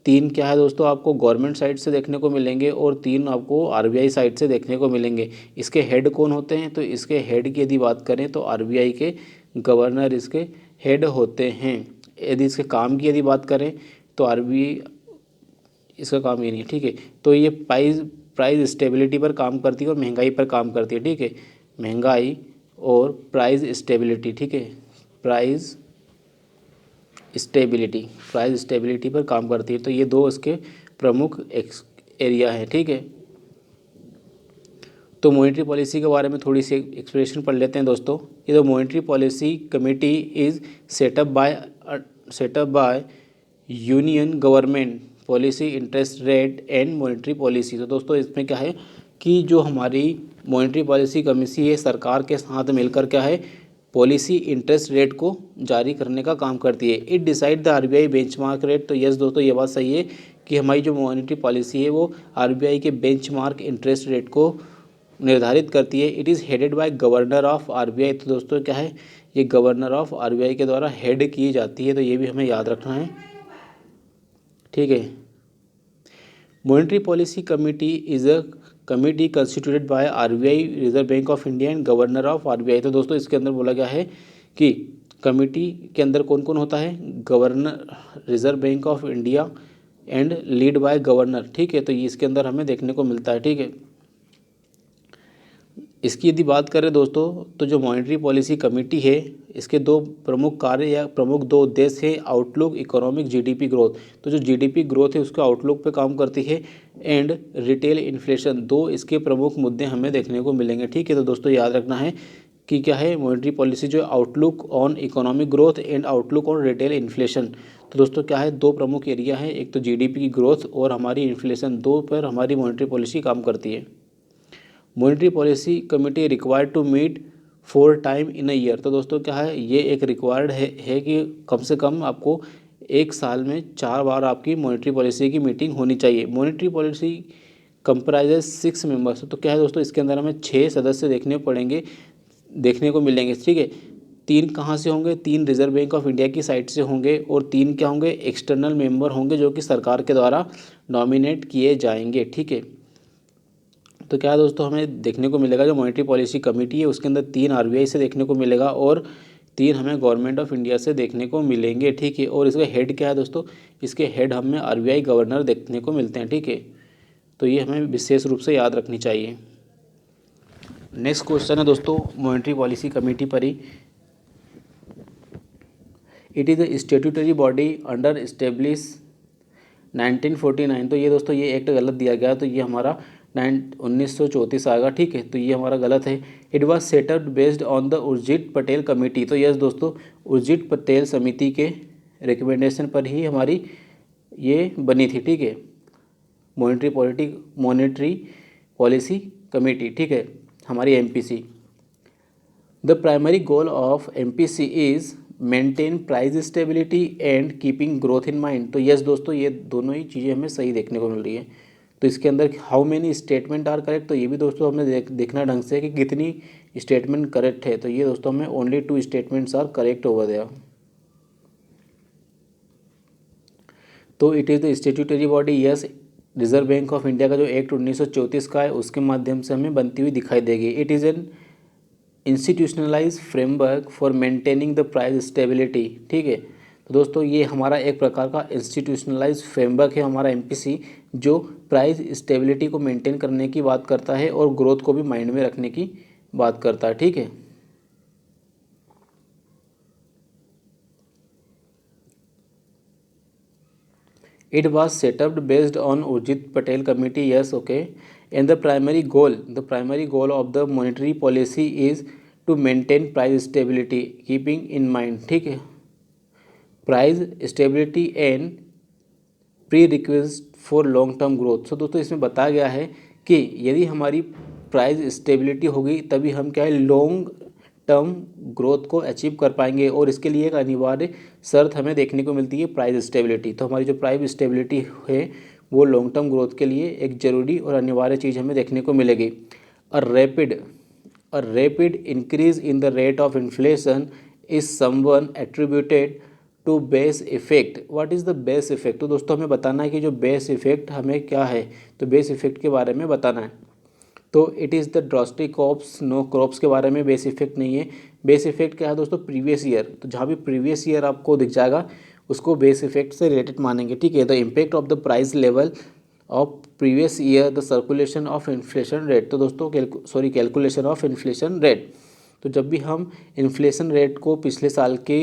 3 क्या है दोस्तों, आपको गवर्नमेंट साइड से देखने को मिलेंगे और 3 आपको RBI साइड से देखने को मिलेंगे। इसके हेड कौन होते हैं, तो इसके हेड की यदि बात करें तो RBI के गवर्नर इसके हेड होते हैं। यदि इसके काम की यदि बात करें तो इसका काम ये नहीं है, ठीक है। तो ये प्राइस स्टेबिलिटी पर काम करती है और महंगाई पर काम करती है, ठीक है। महंगाई और प्राइस स्टेबिलिटी, ठीक है। प्राइस स्टेबिलिटी पर काम करती है। तो ये दो इसके प्रमुख एरिया हैं, ठीक है। तो मॉनेटरी पॉलिसी के बारे में थोड़ी सी एक्सप्लेनेशन पढ़ लेते हैं दोस्तों। ये जो monetary policy committee is setup by union government policy interest rate and monetary policy. तो दोस्तों इसमें क्या है कि जो हमारी मॉनेटरी पॉलिसी कमेटी है सरकार के साथ मिलकर क्या है पॉलिसी इंटरेस्ट रेट को जारी करने का काम करती है। It decide the RBI benchmark rate. तो यस दोस्तों ये बात सही है कि हमारी जो मॉनेटरी पॉलिसी है वो आरबीआई के बेंचमार्क इंटरेस्ट रेट को निर्धारित करती है। It is headed by governor of RBI. तो दोस्तों क्या है ये गवर्नर ऑफ आरबीआई के द्वारा हेड की जाती है। तो ये भी हमें याद रखना है, ठीक है। Monetary policy committee is a committee constituted by RBI, reserve Bank of India and governor of RBI. तो दोस्तों इसके अंदर बोला गया है कि कमेटी के अंदर कौन कौन होता है, governor, reserve Bank of India and lead by governor, ठीक है। तो ये इसके अंदर हमें देखने को मिलता है, ठीक है। इसकी यदि बात करें दोस्तों तो जो मॉनेटरी पॉलिसी कमेटी है इसके दो प्रमुख कार्य या प्रमुख दो उद्देश्य है, आउटलुक, इकोनॉमिक, जीडीपी ग्रोथ। तो जो जीडीपी ग्रोथ है उसके आउटलुक पे काम करती है एंड रिटेल इन्फ्लेशन, दो इसके प्रमुख मुद्दे हमें देखने को मिलेंगे, ठीक है। तो दोस्तों याद रखना है कि क्या है मॉनेटरी पॉलिसी जो outlook on economic growth and outlook on retail inflation. तो दोस्तों क्या है दो प्रमुख एरिया है, एक तो जीडीपी की ग्रोथ और हमारी इन्फ्लेशन, दो पर हमारी मॉनेटरी पॉलिसी काम करती है। Monetary policy committee required to meet 4 time in a year. तो दोस्तों क्या है ये एक रिक्वायर्ड है कि कम से कम आपको एक साल में 4 बार आपकी मॉनेटरी पॉलिसी की मीटिंग होनी चाहिए। Monetary policy comprises 6 members. तो क्या है दोस्तों इसके अंदर हमें 6 सदस्य देखने को मिलेंगे, ठीक है। 3 कहाँ से होंगे, 3 रिजर्व बैंक ऑफ इंडिया की साइड से होंगे और 3 क्या होंगे एक्सटर्नल मेंबर होंगे जो कि सरकार के द्वारा नॉमिनेट किए जाएंगे, ठीक है। तो क्या दोस्तों हमें देखने को मिलेगा जो मॉनेटरी पॉलिसी कमेटी है उसके अंदर 3 आरबीआई से देखने को मिलेगा और 3 हमें गवर्नमेंट ऑफ इंडिया से देखने को मिलेंगे, ठीक है। और इसका हेड क्या है दोस्तों, इसके हेड हमें आरबीआई गवर्नर देखने को मिलते हैं, ठीक है। तो ये हमें विशेष रूप से याद रखनी चाहिए। नेक्स्ट क्वेश्चन है दोस्तों मॉनेटरी पॉलिसी कमेटी पर ही। It is a statutory body under establish 1949। तो ये दोस्तों ये एक्ट गलत दिया गया, तो ये हमारा 1934 आएगा, ठीक है। तो ये हमारा गलत है। It was setup based on the Urjit Patel committee. तो यस दोस्तों उर्जित पटेल समिति के रिकमेंडेशन पर ही हमारी ये बनी थी, ठीक है, मॉनेटरी पॉलिसी कमेटी, ठीक है, हमारी MPC. The primary goal of MPC is maintain price stability and keeping growth in mind. तो यस दोस्तों ये दोनों ही चीज़ें हमें सही देखने को मिल रही है। तो इसके अंदर how many statement are correct, तो ये भी दोस्तों हमें देखना ढंग से कि कितनी स्टेटमेंट करेक्ट है। तो ये दोस्तों हमें only 2 statements are correct over there. तो it is the statutory body, yes Reserve Bank of India का जो एक्ट 1934 का है उसके माध्यम से हमें बनती हुई दिखाई देगी। It is an institutionalise framework for maintaining the price stability, ठीक है। तो दोस्तों ये हमारा एक प्रकार का इंस्टीट्यूशनलाइज फ्रेमवर्क है हमारा एमपीसी, जो प्राइस स्टेबिलिटी को मेंटेन करने की बात करता है और ग्रोथ को भी माइंड में रखने की बात करता है, ठीक है। It was set up based on Urjit Patel committee, yes, okay. And the primary goal of the monetary policy is to maintain price stability, keeping in mind, ठीक है, price stability and pre request for long term growth. So दोस्तों इसमें बताया गया है कि यदि हमारी प्राइस स्टेबिलिटी होगी तभी हम क्या है लॉन्ग टर्म ग्रोथ को अचीव कर पाएंगे और इसके लिए एक अनिवार्य शर्त हमें देखने को मिलती है प्राइस स्टेबिलिटी। तो हमारी जो प्राइस स्टेबिलिटी है वो लॉन्ग टर्म ग्रोथ के लिए एक ज़रूरी और अनिवार्य चीज़ हमें देखने को मिलेगी। A rapid increase in the rate of inflation is someone attributed to base effect. What is the base effect. तो दोस्तों हमें बताना है कि जो बेस इफेक्ट हमें क्या है, तो बेस इफेक्ट के बारे में बताना है। तो it is the drastic crops, no crops के बारे में बेस इफेक्ट नहीं है। बेस इफेक्ट क्या है दोस्तों, प्रीवियस ईयर। तो जहाँ भी प्रीवियस ईयर आपको दिख जाएगा उसको बेस इफेक्ट से रिलेटेड मानेंगे, ठीक है। The impact of the price level of previous year the circulation of inflation rate. तो दोस्तों कैलकुलेशन ऑफ इन्फ्लेशन रेट। तो जब भी हम इन्फ्लेशन रेट को पिछले साल के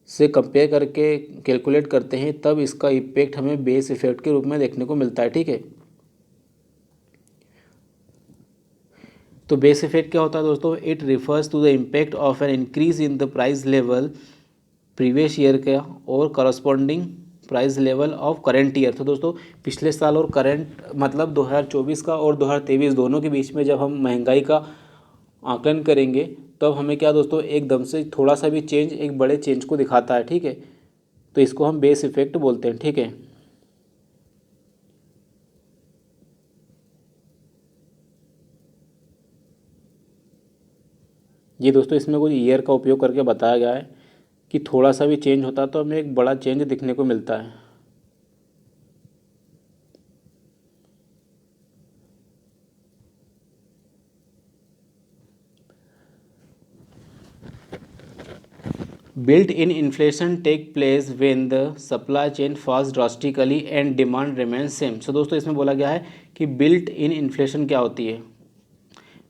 से कंपेयर करके कैलकुलेट करते हैं तब इसका इम्पैक्ट हमें बेस इफेक्ट के रूप में देखने को मिलता है, ठीक है। तो बेस इफेक्ट क्या होता है दोस्तों? It refers to the impact of an increase in the price level previous year का और corresponding price level of current year. तो दोस्तों पिछले साल और करंट मतलब 2024 का और 2023 दोनों के बीच में जब हम महंगाई का आकलन करेंगे तब हमें क्या दोस्तों एकदम से थोड़ा सा भी चेंज एक बड़े चेंज को दिखाता है, ठीक है। तो इसको हम बेस इफेक्ट बोलते हैं, ठीक है। ये दोस्तों इसमें कुछ ईयर का उपयोग करके बताया गया है कि थोड़ा सा भी चेंज होता है तो हमें एक बड़ा चेंज दिखने को मिलता है। Built-in inflation take place when the supply chain falls drastically and demand remains same। सो दोस्तों इसमें बोला गया है कि बिल्ट इन इन्फ्लेशन क्या होती है।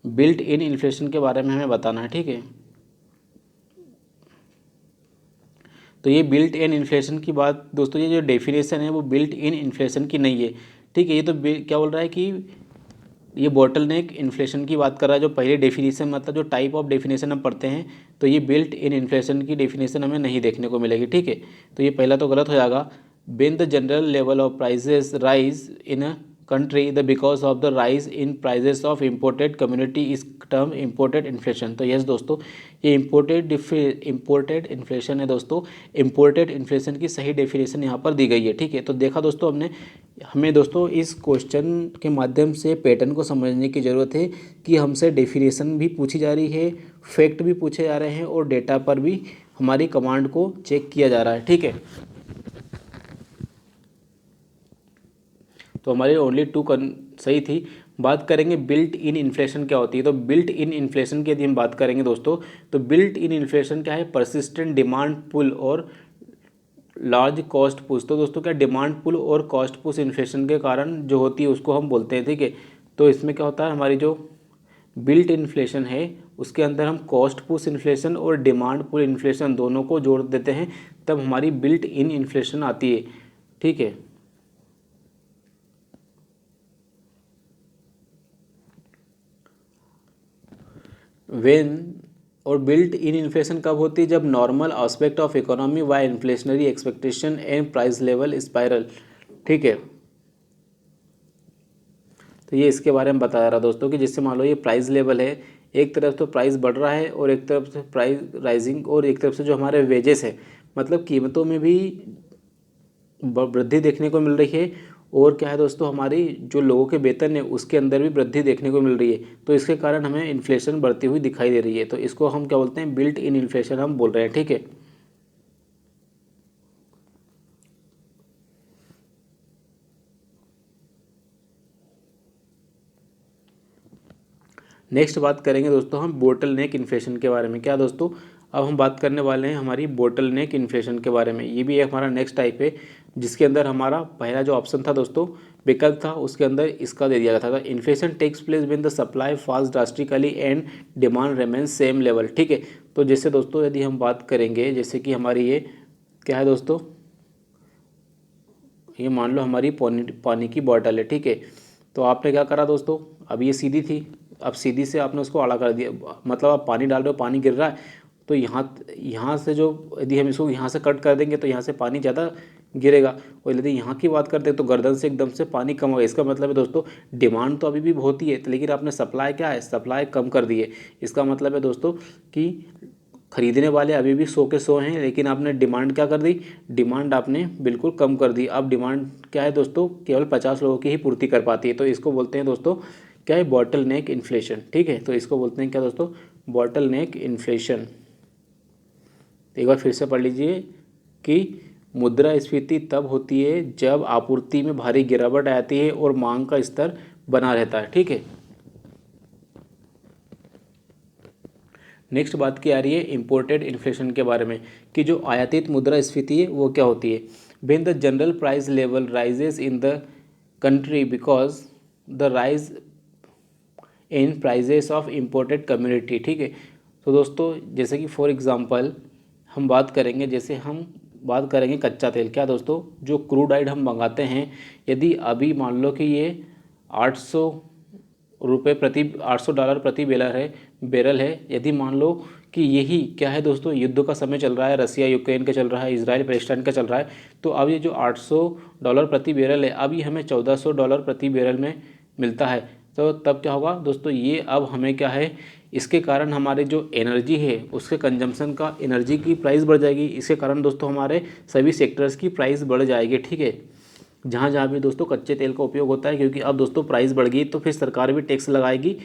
बिल्ट इन इन्फ्लेशन के बारे में हमें बताना है, ठीक है। तो ये बिल्ट इन इन्फ्लेशन की बात दोस्तों, ये जो डेफिनेशन है वो बिल्ट इन इन्फ्लेशन की नहीं है, ठीक है। ये तो क्या बोल रहा है कि ये बॉटल नेक इन्फ्लेशन की बात कर रहा है, जो पहले डेफिनेशन मतलब जो टाइप ऑफ डेफिनेशन हम पढ़ते हैं तो ये बिल्ट इन इन्फ्लेशन की डेफिनेशन हमें नहीं देखने को मिलेगी, ठीक है। तो ये पहला तो गलत हो जाएगा। When the general level of prices rise in a country the because of the rise in prices of imported community is term imported inflation. तो यस दोस्तों ये इम्पोर्टेड इन्फ्लेशन है दोस्तों। इम्पोर्टेड इन्फ्लेशन की सही डेफिनेशन यहाँ पर दी गई है, ठीक है। तो देखा दोस्तों हमें दोस्तों इस क्वेश्चन के माध्यम से पैटर्न को समझने की ज़रूरत है कि हमसे डेफिनेशन भी पूछी जा रही है, फैक्ट भी पूछे जा रहे हैं और डेटा पर भी हमारी कमांड को चेक किया जा रहा है, ठीक है। तो हमारी ओनली टू सही थी। बात करेंगे बिल्ट इन इन्फ्लेशन क्या होती है। तो बिल्ट इन इन्फ्लेशन की यदि हम बात करेंगे दोस्तों तो बिल्ट इन इन्फ्लेशन क्या है? परसिस्टेंट डिमांड पुल और लार्ज कॉस्ट पुश। तो दोस्तों क्या डिमांड पुल और कॉस्ट पुश इन्फ्लेशन के कारण जो होती है उसको हम बोलते हैं, ठीक है। तो इसमें क्या होता है हमारी जो बिल्ट इन्फ्लेशन है उसके अंदर हम कॉस्ट पुश इन्फ्लेशन और डिमांड पुल इन्फ्लेशन दोनों को जोड़ देते हैं तब हमारी बिल्ट इन इन्फ्लेशन आती है, ठीक है। वेन और बिल्ट इन इन्फ्लेशन कब होती है? जब normal aspect of economy why inflationary expectation and price level spiral, ठीक है। तो ये इसके बारे में बताया रहा दोस्तों कि जिससे मान लो ये प्राइस लेवल है, एक तरफ तो प्राइस बढ़ रहा है और एक तरफ से प्राइस राइजिंग और एक तरफ से जो हमारे वेजेस है मतलब कीमतों में भी वृद्धि देखने को मिल रही है और क्या है दोस्तों हमारी जो लोगों के वेतन है उसके अंदर भी वृद्धि देखने को मिल रही है। तो इसके कारण हमें इन्फ्लेशन बढ़ती हुई दिखाई दे रही है। तो इसको हम क्या बोलते हैं? बिल्ट इन इन्फ्लेशन हम बोल रहे हैं, ठीक है। नेक्स्ट बात करेंगे दोस्तों हम बोटल नेक इन्फ्लेशन के बारे में। क्या दोस्तों अब हम बात करने वाले हैं हमारी बोटल नेक इन्फ्लेशन के बारे में। ये भी एक हमारा नेक्स्ट टाइप है जिसके अंदर हमारा पहला जो ऑप्शन था दोस्तों विकल्प था उसके अंदर इसका दे दिया गया था। Inflation takes place when the supply falls drastically and demand remains same level, ठीक है। तो जैसे दोस्तों यदि हम बात करेंगे जैसे कि हमारी ये क्या है दोस्तों, ये मान लो हमारी पानी की बॉटल है, ठीक है। तो आपने क्या करा दोस्तों, अब ये सीधी थी, अब सीधी से आपने उसको आड़ा कर दिया, मतलब आप पानी डाल रहे हो पानी गिर रहा है तो यहाँ से जो यदि हम इसको यहाँ से कट कर देंगे तो यहाँ से पानी ज़्यादा गिरेगा और यदि यहाँ की बात करते हैं तो गर्दन से एकदम से पानी कम होगा। इसका मतलब है दोस्तों डिमांड तो अभी भी बहुत ही है लेकिन आपने सप्लाई क्या है, सप्लाई कम कर दी है। इसका मतलब है दोस्तों कि खरीदने वाले अभी भी 100 के 100 हैं लेकिन आपने डिमांड क्या कर दी, डिमांड आपने बिल्कुल कम कर दी। अब डिमांड क्या है दोस्तों, केवल 50 लोगों की ही पूर्ति कर पाती है। तो इसको बोलते हैं दोस्तों क्या है, बॉटल नेक इन्फ्लेशन, ठीक है। तो इसको बोलते हैं क्या दोस्तों, बॉटल नेक इन्फ्लेशन। एक बार फिर से पढ़ लीजिए कि मुद्रास्फीति तब होती है जब आपूर्ति में भारी गिरावट आती है और मांग का स्तर बना रहता है, ठीक है। नेक्स्ट बात की आ रही है इम्पोर्टेड इन्फ्लेशन के बारे में कि जो आयातित मुद्रास्फीति है वो क्या होती है। When the general price level rises in the country because the rise in prices of imported community. ठीक है, तो दोस्तों जैसे कि फॉर एग्जांपल हम बात करेंगे, जैसे हम बात करेंगे कच्चा तेल। क्या दोस्तों, जो क्रूड ऑयल हम मंगाते हैं, यदि अभी मान लो कि ये 800 डॉलर प्रति बैरल है, यदि मान लो कि यही क्या है दोस्तों, युद्ध का समय चल रहा है, रसिया यूक्रेन का चल रहा है, इजराइल पैलेस्टाइन का चल रहा है, तो अब ये जो 800 डॉलर प्रति बैरल है, अब ये हमें 1400 डॉलर प्रति बैरल में मिलता है। तो तब क्या होगा दोस्तों, ये अब हमें क्या है, इसके कारण हमारे जो एनर्जी है उसके कंजम्पशन का, एनर्जी की प्राइस बढ़ जाएगी। इसके कारण दोस्तों हमारे सभी सेक्टर्स की प्राइस बढ़ जाएगी। ठीक है, जहाँ जहाँ भी दोस्तों कच्चे तेल का उपयोग होता है, क्योंकि अब दोस्तों प्राइस बढ़ गई तो फिर सरकार भी टैक्स लगाएगी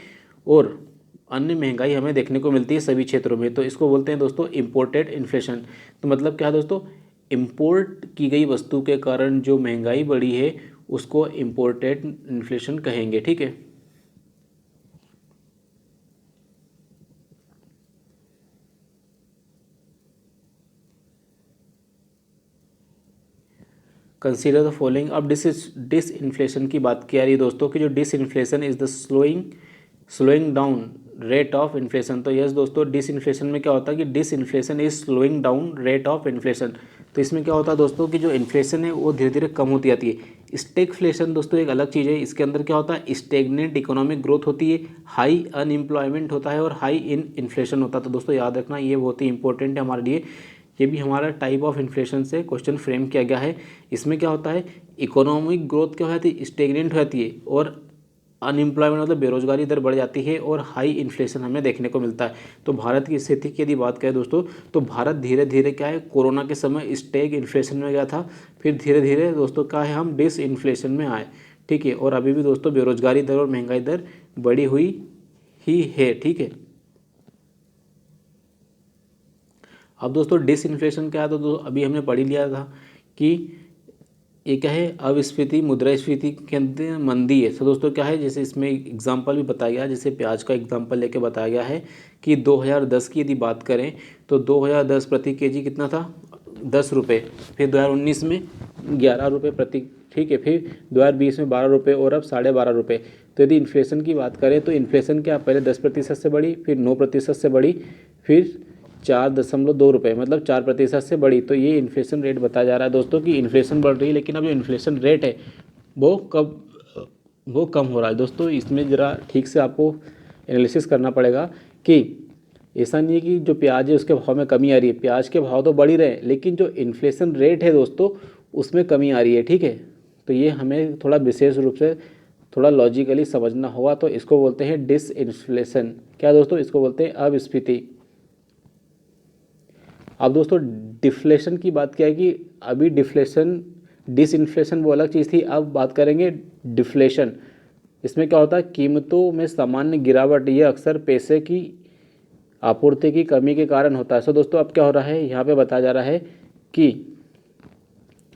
और अन्य महंगाई हमें देखने को मिलती है सभी क्षेत्रों में। तो इसको बोलते हैं दोस्तों इम्पोर्टेड इन्फ्लेशन। तो मतलब क्या है दोस्तों, इम्पोर्ट की गई वस्तु के कारण जो महंगाई बढ़ी है उसको इम्पोर्टेड इन्फ्लेशन कहेंगे। ठीक है, कंसीडर द फॉलोइंग। अब डिस इन्फ्लेशन की बात की जा रही है दोस्तों कि जो disinflation is the slowing down rate of inflation. तो यस दोस्तों, डिस इन्फ्लेशन में क्या होता है कि disinflation is slowing down rate of inflation. तो इसमें क्या होता है दोस्तों कि जो इन्फ्लेशन है वो धीरे धीरे कम होती जाती है। स्टैगफ्लेशन दोस्तों एक अलग चीज़ है, इसके अंदर क्या होता है, स्टेगनेंट इकोनॉमिक ग्रोथ होती है, हाई अनएम्प्लॉयमेंट होता है और हाई इन्फ्लेशन होता है। तो दोस्तों याद रखना, ये बहुत ही इंपॉर्टेंट है हमारे लिए। ये भी हमारा टाइप ऑफ इन्फ्लेशन से क्वेश्चन फ्रेम किया गया है। इसमें क्या होता है, इकोनॉमिक ग्रोथ क्या हो जाती है, स्टेगनेंट हो जाती है, और अनएम्प्लॉयमेंट मतलब बेरोजगारी दर बढ़ जाती है, और हाई इन्फ्लेशन हमें देखने को मिलता है। तो भारत की स्थिति की यदि बात करें दोस्तों, तो भारत धीरे धीरे क्या है, कोरोना के समय स्टेग इन्फ्लेशन में गया था, फिर धीरे धीरे दोस्तों क्या है, हम डिस इन्फ्लेशन में आए। ठीक है, और अभी भी दोस्तों बेरोजगारी दर और महंगाई दर बढ़ी हुई ही है। ठीक है, अब दोस्तों डिसइन्फ्लेशन क्या है, तो अभी हमने पढ़ ही लिया था कि ये क्या है, अविस्फीति मुद्रास्फीति के अंदर मंदी है। तो दोस्तों क्या है, जैसे इसमें एग्जांपल भी बताया गया है, जैसे प्याज का एग्जांपल लेके बताया गया है कि 2010 की यदि बात करें तो 2010 प्रति केजी कितना था, 10 रुपये, फिर 2019 में 11 रुपये प्रति, ठीक है, फिर 2020 में 12 रुपये और अब 12.5 रुपये। तो यदि इन्फ्लेशन की बात करें तो इन्फ्लेशन क्या पहले 10% से बढ़ी, फिर 9% से बढ़ी, फिर 4.2 रुपये, मतलब 4% से बढ़ी। तो ये इन्फ्लेशन रेट बताया जा रहा है दोस्तों कि इन्फ्लेशन बढ़ रही है, लेकिन अब जो इन्फ्लेशन रेट है वो कम हो रहा है दोस्तों। इसमें ज़रा ठीक से आपको एनालिसिस करना पड़ेगा कि ऐसा नहीं है कि जो प्याज है उसके भाव में कमी आ रही है, प्याज के भाव तो बढ़ ही रहे हैं, लेकिन जो इन्फ्लेशन रेट है दोस्तों उसमें कमी आ रही है। ठीक है, तो ये हमें थोड़ा विशेष रूप से थोड़ा लॉजिकली समझना होगा। तो इसको बोलते हैं डिसइन्फ्लेशन। क्या दोस्तों, इसको बोलते हैं अविस्फीति। अब दोस्तों डिफ्लेशन की बात क्या है कि अभी डिफ्लेशन डिसइन्फ्लेशन वो अलग चीज़ थी, अब बात करेंगे डिफ्लेशन। इसमें क्या होता है, कीमतों में सामान्य गिरावट, ये अक्सर पैसे की आपूर्ति की कमी के कारण होता है। सो दोस्तों अब क्या हो रहा है, यहाँ पे बताया जा रहा है कि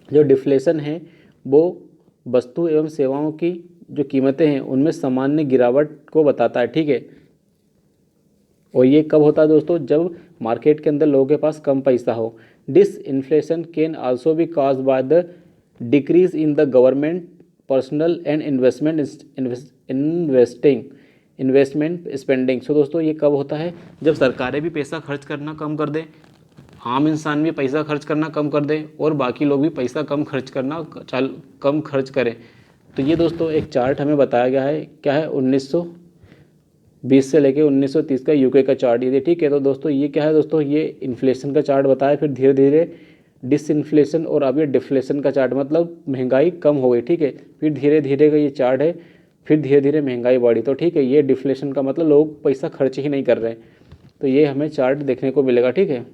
जो डिफ्लेशन है वो वस्तु एवं सेवाओं की जो कीमतें हैं उनमें सामान्य गिरावट को बताता है। ठीक है, और ये कब होता है दोस्तों, जब मार्केट के अंदर लोगों के पास कम पैसा हो। This inflation can also be cause by the decrease in the government personal and investment spending. So दोस्तों ये कब होता है, जब सरकारें भी पैसा खर्च करना कम कर दें, आम इंसान भी पैसा खर्च करना कम कर दे, और बाकी लोग भी पैसा कम खर्च करें। तो ये दोस्तों एक चार्ट हमें बताया गया है, क्या है, 1920 से लेके 1930 का यूके का चार्ट ये। ठीक है, तो दोस्तों ये क्या है दोस्तों, ये इन्फ्लेशन का चार्ट बताया, फिर धीरे धीरे डिसइन्फ्लेशन और अब ये डिफ्लेशन का चार्ट, मतलब महंगाई कम हो गई। ठीक है, फिर धीरे धीरे का ये चार्ट है, फिर धीरे धीरे महंगाई बढ़ी। तो ठीक है, ये डिफ्लेशन का मतलब लोग पैसा खर्च ही नहीं कर रहे हैं। तो ये हमें चार्ट देखने को मिलेगा। ठीक है,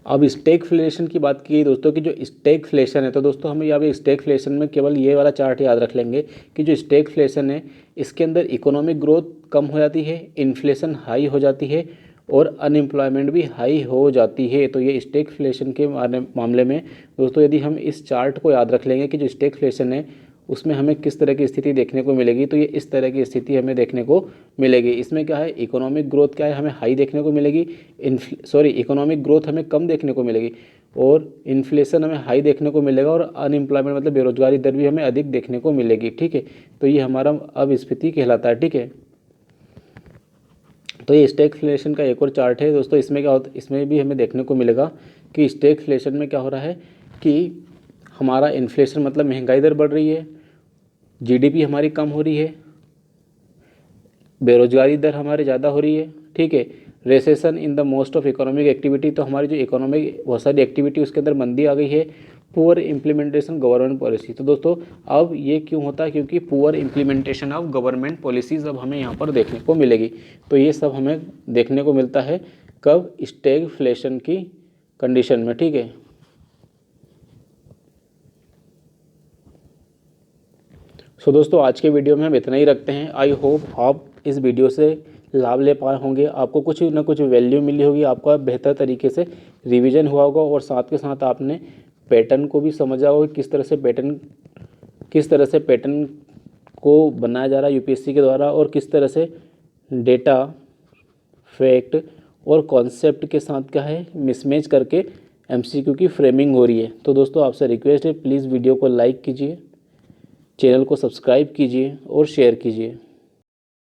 अब स्टैगफ्लेशन की बात की दोस्तों कि जो स्टैगफ्लेशन है, तो दोस्तों हम यहाँ पे स्टैगफ्लेशन में केवल ये वाला चार्ट याद रख लेंगे कि जो स्टैगफ्लेशन है इसके अंदर इकोनॉमिक ग्रोथ कम हो जाती है, इन्फ्लेशन हाई हो जाती है और अनएम्प्लॉयमेंट भी हाई हो जाती है। तो ये स्टैगफ्लेशन के मामले में दोस्तों यदि हम इस चार्ट को याद रख लेंगे कि जो स्टैगफ्लेशन है उसमें हमें किस तरह की स्थिति देखने को मिलेगी, तो ये इस तरह की स्थिति हमें देखने को मिलेगी। इसमें क्या है, इकोनॉमिक ग्रोथ क्या है, हमें हाई देखने को मिलेगी, इकोनॉमिक ग्रोथ हमें कम देखने को मिलेगी और इन्फ्लेशन हमें हाई देखने को मिलेगा और अनएम्प्लॉयमेंट मतलब बेरोजगारी दर भी हमें अधिक देखने को मिलेगी। ठीक है, तो ये हमारा अब स्थिति कहलाता है। ठीक है, तो ये स्टैगफ्लेशन का एक और चार्ट है दोस्तों। इसमें क्या होता है, इसमें भी हमें देखने को मिलेगा कि स्टैगफ्लेशन में क्या हो रहा है कि हमारा इन्फ्लेशन मतलब महंगाई दर बढ़ रही है, जीडीपी हमारी कम हो रही है, बेरोजगारी दर हमारी ज़्यादा हो रही है। ठीक है, recession in the most of economic activity, तो हमारी जो इकोनॉमिक बहुत सारी एक्टिविटी उसके अंदर मंदी आ गई है। पुअर इम्प्लीमेंटेशन गवर्नमेंट पॉलिसी, तो दोस्तों अब ये क्यों होता है, क्योंकि poor implementation of government policies अब हमें यहाँ पर देखने को मिलेगी। तो ये सब हमें देखने को मिलता है कब, स्टैगफ्लेशन की कंडीशन में। ठीक है, सो दोस्तों आज के वीडियो में हम इतना ही रखते हैं। आई होप आप इस वीडियो से लाभ ले पाए होंगे, आपको कुछ ना कुछ वैल्यू मिली होगी, आपका बेहतर तरीके से रिवीजन हुआ होगा और साथ के साथ आपने पैटर्न को भी समझा होगा, किस तरह से पैटर्न को बनाया जा रहा है यूपीएससी के द्वारा और किस तरह से डेटा, फैक्ट और कॉन्सेप्ट के साथ क्या है मिसमैच करके एमसीक्यू की फ्रेमिंग हो रही है। तो दोस्तों आपसे रिक्वेस्ट है, प्लीज़ वीडियो को लाइक कीजिए, चैनल को सब्सक्राइब कीजिए और शेयर कीजिए।